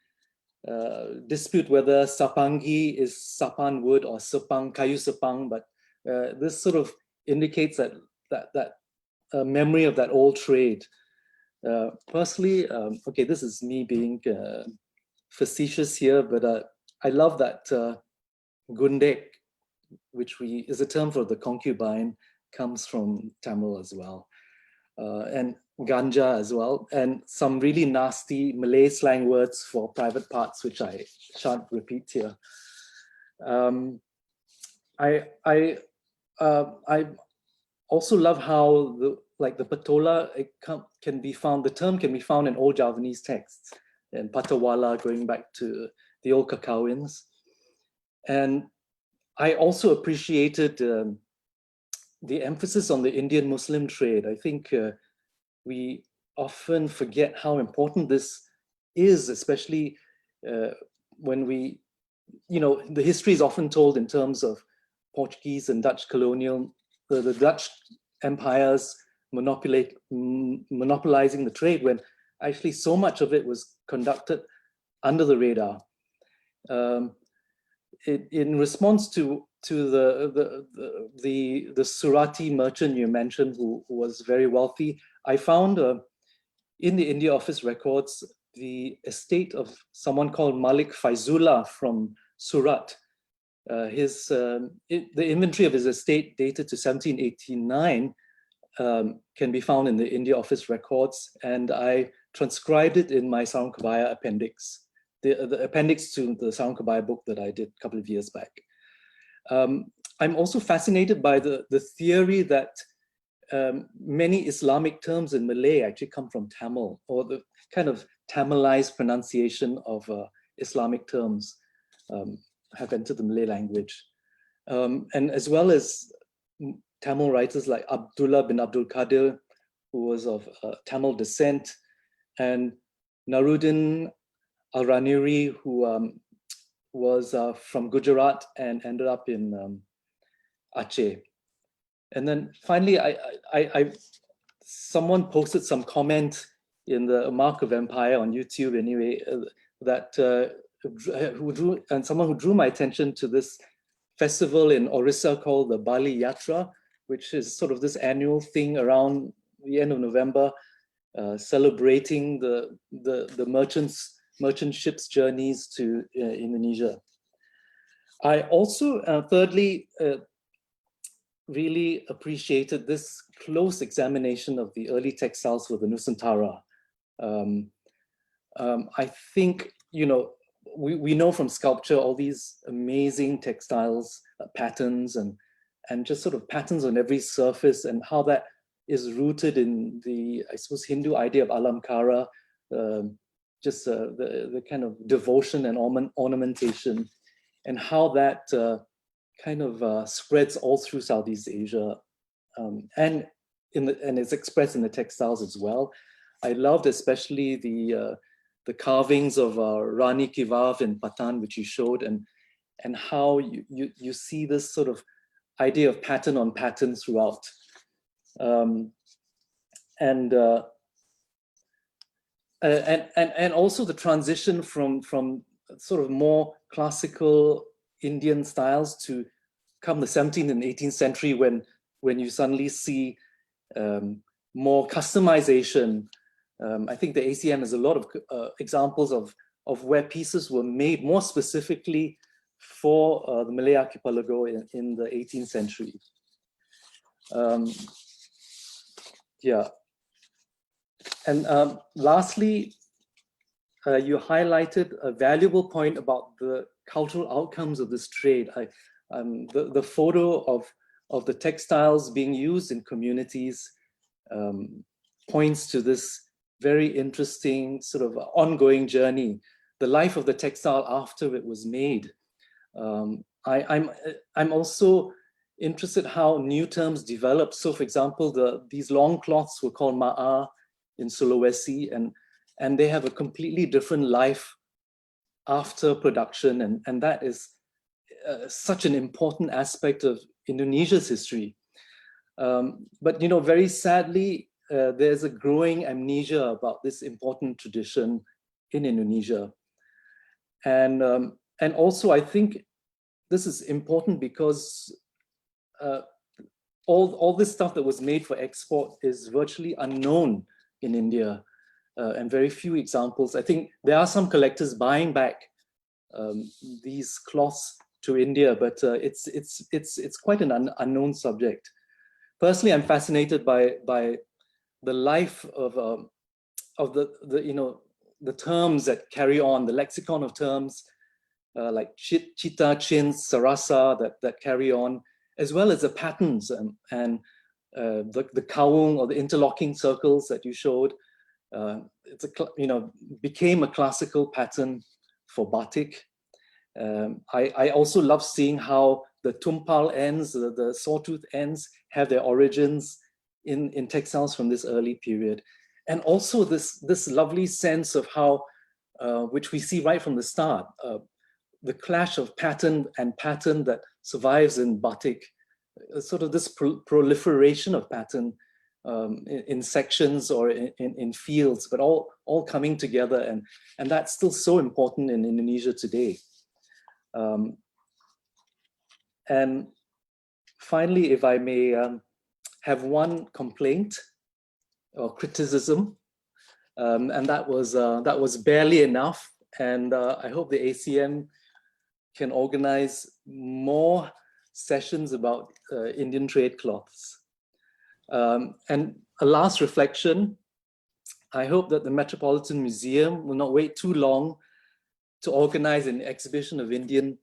dispute whether sapangi is sapan wood or sepang, kayu sepang, but this sort of indicates that memory of that old trade. Personally, okay, this is me being facetious here, but I love that gundek, which is a term for the concubine, comes from Tamil as well, and ganja as well, and some really nasty Malay slang words for private parts, which I shan't repeat here. I also love how the patola can be found. The term can be found in old Javanese texts, and patawala going back to the old Kakawins. And I also appreciated the emphasis on the Indian Muslim trade. I think we often forget how important this is, especially when the history is often told in terms of Portuguese and Dutch colonial, the Dutch empires monopolizing the trade, when actually so much of it was conducted under the radar. In response to the Surati merchant you mentioned, who was very wealthy, I found in the India Office records the estate of someone called Malik Faizullah from Surat. The inventory of his estate dated to 1789 can be found in the India Office records, and I transcribed it in my Sarang Kebaya appendix, the appendix to the Sarang Kebaya book that I did a couple of years back. I'm also fascinated by the theory that many Islamic terms in Malay actually come from Tamil, or the kind of Tamilized pronunciation of Islamic terms have entered the Malay language. And as well as Tamil writers like Abdullah bin Abdul Qadir, who was of Tamil descent, and Naruddin al-Raniri, who was from Gujarat and ended up in Aceh. And then finally, someone posted some comment in the Mark of Empire on YouTube anyway, someone who drew my attention to this festival in Orissa called the Bali Yatra, which is sort of this annual thing around the end of November, celebrating the merchant ships' journeys to Indonesia. I also, thirdly, really appreciated this close examination of the early textiles for the Nusantara. I think, we know from sculpture all these amazing textiles, patterns, and just sort of patterns on every surface, and how that is rooted in the, I suppose, Hindu idea of alamkara, just the kind of devotion and ornamentation, and how that kind of spreads all through Southeast Asia, and it's expressed in the textiles as well. I loved especially the carvings of Rani Ki Vav in Patan, which you showed, and and how you see this sort of idea of pattern on pattern throughout. And also the transition from sort of more classical Indian styles to come the 17th and 18th century, when you suddenly see more customization. I think the ACM has a lot of examples of where pieces were made more specifically for the Malay archipelago in the 18th century. Yeah. And lastly, you highlighted a valuable point about the cultural outcomes of this trade. The photo of the textiles being used in communities points to this very interesting sort of ongoing journey, the life of the textile after it was made. I'm also interested how new terms developed. So for example, these long cloths were called ma'a in Sulawesi, and they have a completely different life after production, and that is such an important aspect of Indonesia's history. But very sadly, there's a growing amnesia about this important tradition in Indonesia. And also I think this is important because all this stuff that was made for export is virtually unknown in India, and very few examples. I think there are some collectors buying back these cloths to India, but it's quite an unknown subject. Personally, I'm fascinated by the life of the terms that carry on, the lexicon of terms like chita, chins, sarasa that carry on, as well as the patterns and the kawung or the interlocking circles that you showed. Became a classical pattern for batik. I also love seeing how the tumpal ends, the sawtooth ends, have their origins in textiles from this early period. And also this lovely sense of how, which we see right from the start, the clash of pattern and pattern that survives in batik, sort of this proliferation of pattern in sections or in fields, but all coming together, and that's still so important in Indonesia today. And finally, if I may have one complaint or criticism, and that was barely enough, and I hope the ACM can organize more sessions about Indian trade cloths. And a last reflection, I hope that the Metropolitan Museum will not wait too long to organize an exhibition of Indian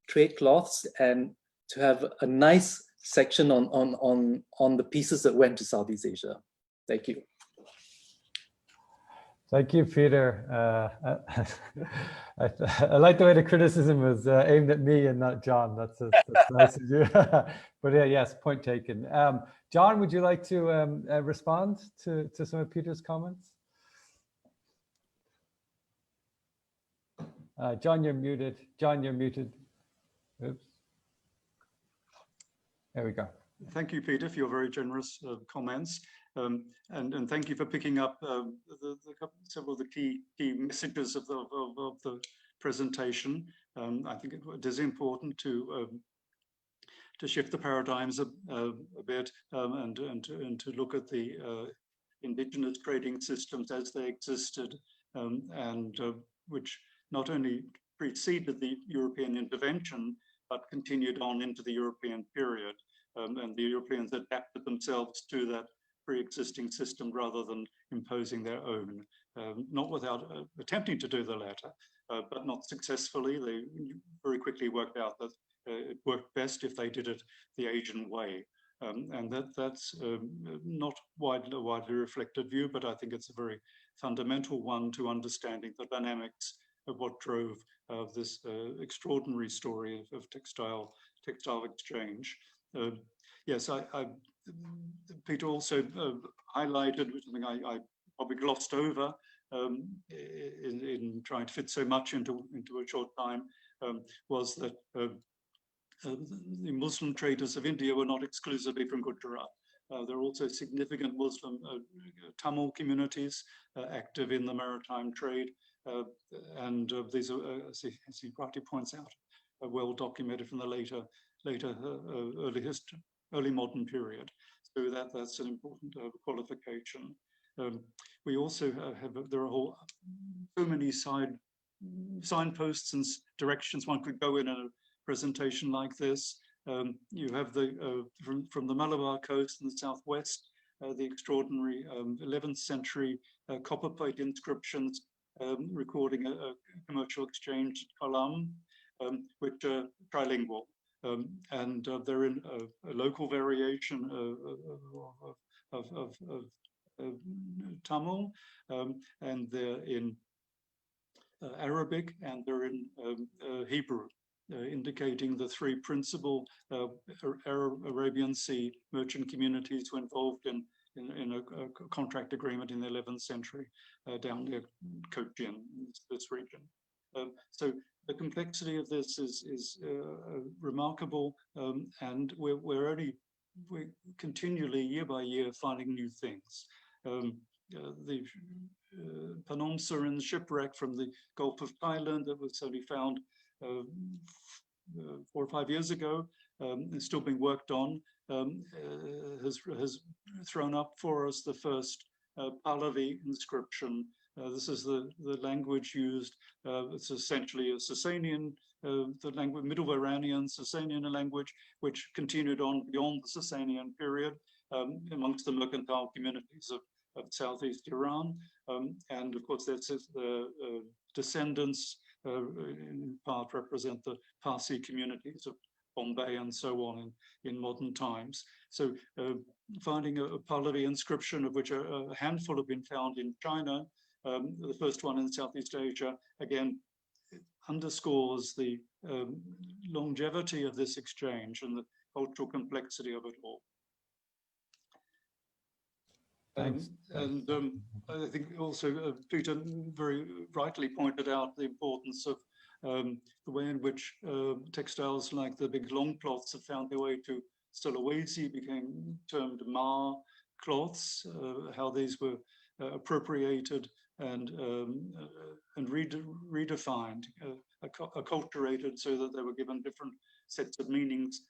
trade cloths and to have a nice section on the pieces that went to Southeast Asia. Thank you. Thank you, Peter. I like the way the criticism was aimed at me and not John. That's nice of you. But yes, point taken. John, would you like to respond to some of Peter's comments? John, you're muted. John, you're muted. Oops. There we go. Thank you, Peter, for your very generous comments. And thank you for picking up several of the key messages of the presentation. I think it is important to shift the paradigms a bit and to look at the indigenous trading systems as they existed, and which not only preceded the European intervention, but continued on into the European period. And the Europeans adapted themselves to that pre-existing system rather than imposing their own, not without attempting to do the latter, but not successfully. They very quickly worked out that it worked best if they did it the Asian way. And that's not a widely reflected view, but I think it's a very fundamental one to understanding the dynamics of what drove this extraordinary story of textile exchange. Yes, Peter also highlighted something I probably glossed over in trying to fit so much into a short time, was that the Muslim traders of India were not exclusively from Gujarat. There are also significant Muslim Tamil communities active in the maritime trade, and these are, as he rightly points out, well documented from the early modern period. So that's an important qualification. We also there are so many signposts and directions one could go in a presentation like this. You have from the Malabar coast in the southwest, the extraordinary 11th century copper plate inscriptions recording a commercial exchange at Kollam, which are trilingual. And they're in a local variation of Tamil, and they're in Arabic, and they're in Hebrew, indicating the three principal Arabian Sea merchant communities were involved in a contract agreement in the 11th century down near Cochin, this region. So the complexity of this is remarkable, and we're continually, year by year, finding new things. The Panomsa in the shipwreck from the Gulf of Thailand that was only found 4 or 5 years ago, is still being worked on, has thrown up for us the first Pallavi inscription. This is the language used. It's essentially a Sasanian, the language, Middle Iranian Sasanian language, which continued on beyond the Sasanian period amongst the mercantile communities of southeast Iran. And of course, there's the descendants in part represent the Parsi communities of Bombay and so on in modern times. So finding a Pallavi inscription, of which a handful have been found in China, the first one in Southeast Asia, again, underscores the longevity of this exchange and the cultural complexity of it all. Thanks. And I think also Peter very rightly pointed out the importance of the way in which textiles like the big long cloths have found their way to Sulawesi, became termed Ma cloths, how these were appropriated and redefined, acculturated, so that they were given different sets of meanings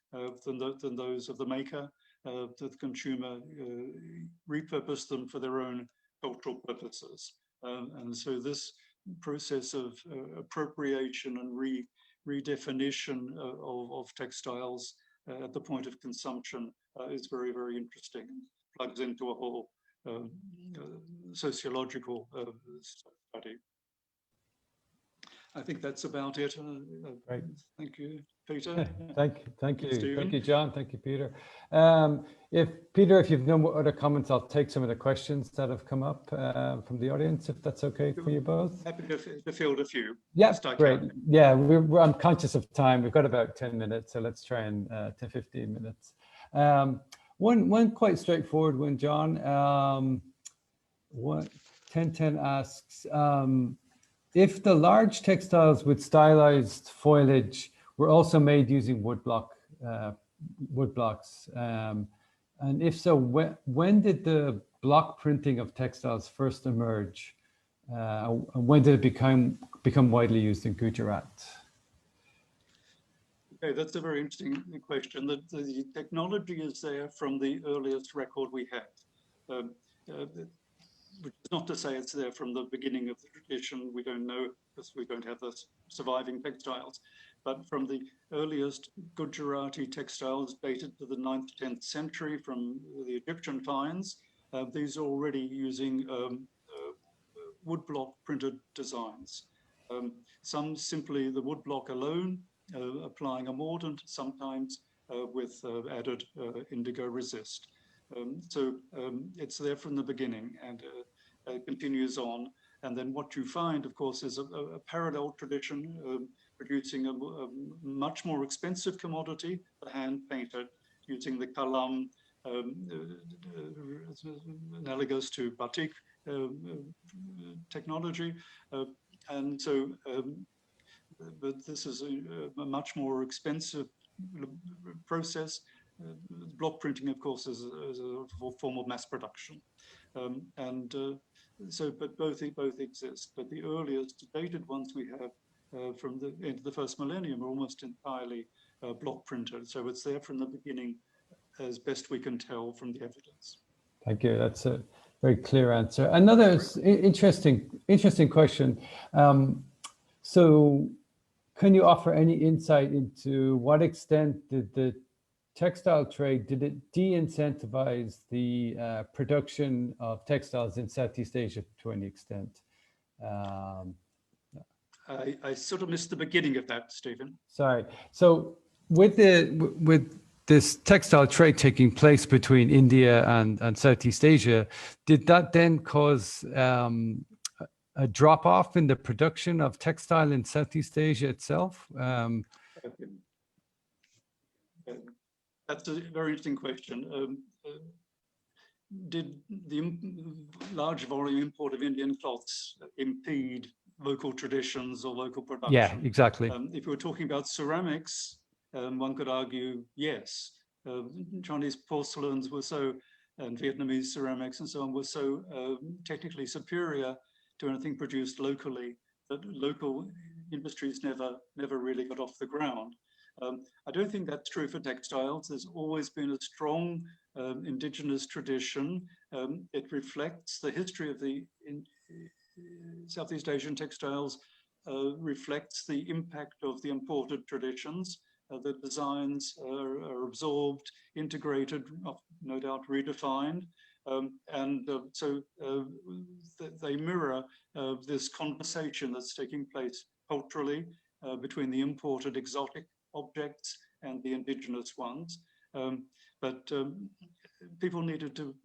than those of the maker. The consumer repurposed them for their own cultural purposes. And so this process of appropriation and redefinition of textiles at the point of consumption is very, very interesting, and plugs into a whole sociological study. I think that's about it. Great. Thank you, Peter. Thank you, Stephen. thank you, John. Thank you, Peter. Peter, if you've no other comments, I'll take some of the questions that have come up from the audience, if that's okay for you both. Happy to field a few. Yeah, great. Yeah, I'm conscious of time. We've got about 10 minutes, so let's try and 10-15 minutes. One quite straightforward one, John. 1010 asks, if the large textiles with stylized foliage were also made using wood blocks, and if so, when did the block printing of textiles first emerge? And when did it become widely used in Gujarat? Okay, that's a very interesting question. The technology is there from the earliest record we have. Which is not to say it's there from the beginning of the tradition. We don't know, because we don't have the surviving textiles. But from the earliest Gujarati textiles dated to the 9th, 10th century from the Egyptian finds, these are already using woodblock printed designs. Some simply the woodblock alone, applying a mordant, sometimes with added indigo resist. So it's there from the beginning, and continues on. And then what you find, of course, is a parallel tradition producing a much more expensive commodity, the hand painted, using the kalam, analogous to batik technology. And so but this is a much more expensive process. Block printing, of course, is a form of mass production, but both exist. But the earliest dated ones we have from the end of the first millennium are almost entirely block printed. So it's there from the beginning, as best we can tell from the evidence. Thank you. That's a very clear answer. Another interesting question. So can you offer any insight into what extent did the textile trade, did it de-incentivize the production of textiles in Southeast Asia to any extent? I sort of missed the beginning of that, Stephen. Sorry. So with this textile trade taking place between India and Southeast Asia, did that then cause a drop off in the production of textile in Southeast Asia itself? That's a very interesting question. Did the large volume import of Indian cloths impede local traditions or local production? Yeah, exactly. If we're talking about ceramics, one could argue yes. Chinese porcelains were so, and Vietnamese ceramics and so on, were so technically superior to anything produced locally that local industries never really got off the ground. I don't think that's true for textiles. There's always been a strong indigenous tradition. It reflects the history of the Southeast Asian textiles, reflects the impact of the imported traditions. The designs are absorbed, integrated, no doubt redefined. So they mirror this conversation that's taking place culturally between the imported exotic objects and the indigenous ones. But people needed to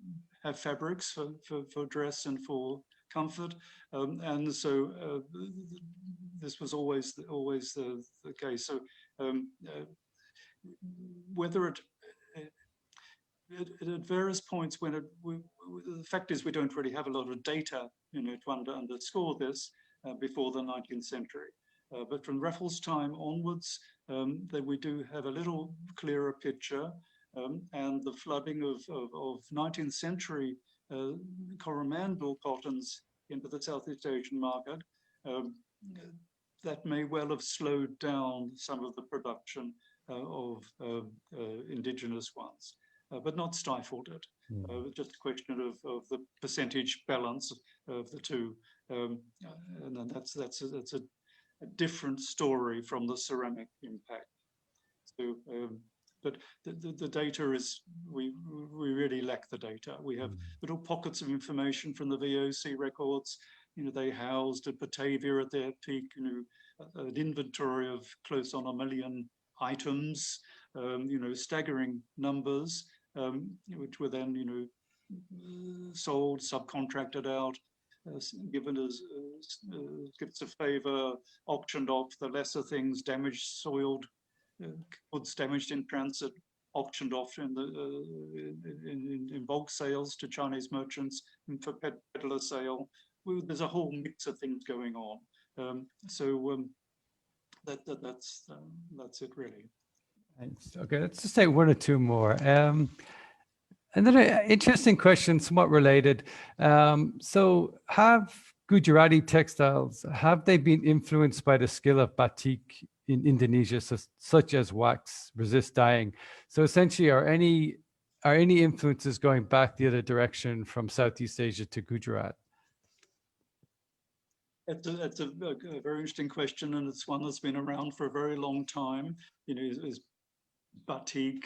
have fabrics for dress and for comfort. And so this was always the case. So whether at various points when the fact is we don't really have a lot of data, to underscore this before the 19th century. But from Raffles' time onwards, then we do have a little clearer picture, and the flooding of 19th century Coromandel cottons into the Southeast Asian market, that may well have slowed down some of the production of indigenous ones, but not stifled it. Just a question of the percentage balance of the two, and then that's a different story from the ceramic impact. So, but the data is, we really lack the data. We have little pockets of information from the VOC records. They housed at Batavia at their peak, an inventory of close on 1 million items, staggering numbers, which were then, sold, subcontracted out, given as gifts of favor, auctioned off. The lesser things, damaged, soiled goods damaged in transit, auctioned off in bulk sales to Chinese merchants and for peddler sale. There's a whole mix of things going on. That's it really. Thanks. Okay, let's just take one or two more. Another interesting question, somewhat related. So have Gujarati textiles, have they been influenced by the skill of batik in Indonesia, such as wax, resist dyeing? So essentially, are any influences going back the other direction from Southeast Asia to Gujarat? It's a very interesting question, and it's one that's been around for a very long time. Is batik,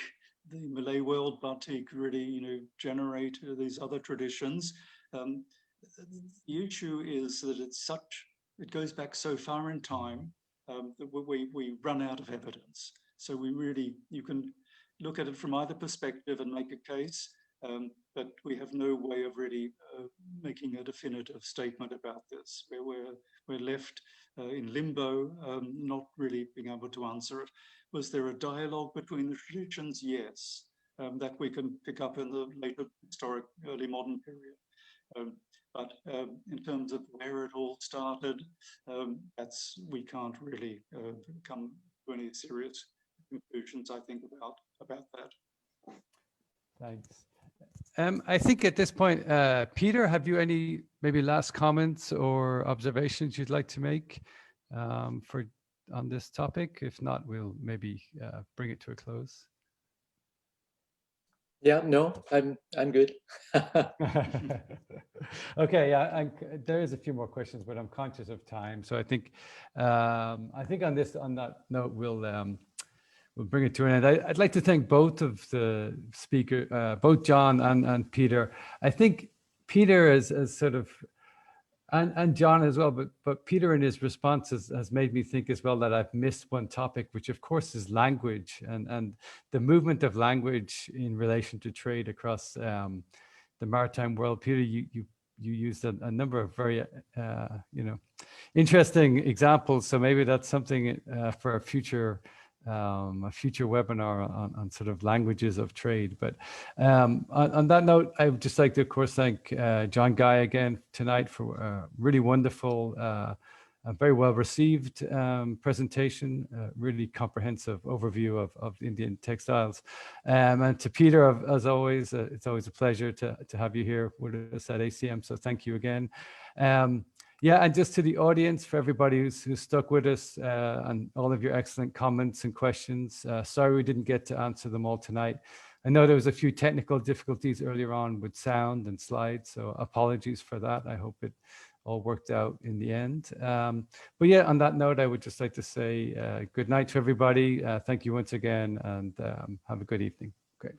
the Malay world batik, really, generate these other traditions? The issue is that it goes back so far in time that we run out of evidence. So you can look at it from either perspective and make a case, but we have no way of really making a definitive statement about this. We're left in limbo, not really being able to answer it. Was there a dialogue between the traditions? Yes, that we can pick up in the later historic early modern period. But in terms of where it all started, we can't really come to any serious conclusions, I think, about that. Thanks. I think at this point, Peter, have you any maybe last comments or observations you'd like to make on this topic? If not, we'll maybe bring it to a close. Yeah, no, I'm good. Okay, yeah, there is a few more questions, but I'm conscious of time, so I think on that note we'll bring it to an end. I'd like to thank both of the speakers, both John and Peter. I think Peter is sort of, and John as well, but Peter in his responses has made me think as well that I've missed one topic, which of course is language and the movement of language in relation to trade across the maritime world. Peter, you used a number of very interesting examples. So maybe that's something for a future webinar on sort of languages of trade. But on that note, I would just like to, of course, thank John Guy again tonight for a really wonderful, a very well received presentation, really comprehensive overview of Indian textiles. And to Peter, as always, it's always a pleasure to have you here with us at ACM. So thank you again. Yeah, and just to the audience, for everybody who's stuck with us and all of your excellent comments and questions. Sorry we didn't get to answer them all tonight. I know there was a few technical difficulties earlier on with sound and slides, so apologies for that. I hope it all worked out in the end. But yeah, on that note, I would just like to say good night to everybody. Thank you once again, and have a good evening. Great.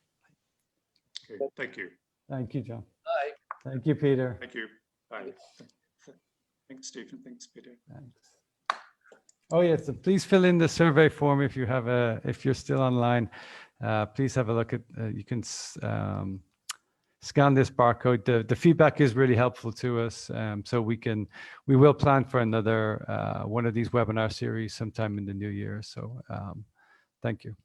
Okay, thank you. Thank you, John. Bye. Thank you, Peter. Thank you. Bye. Thanks, Stephen. Thanks, Peter. Thanks. Oh yes, so please fill in the survey form if you're still online. Please have a look at. You can scan this barcode. The feedback is really helpful to us, so we will plan for another one of these webinar series sometime in the new year. So thank you.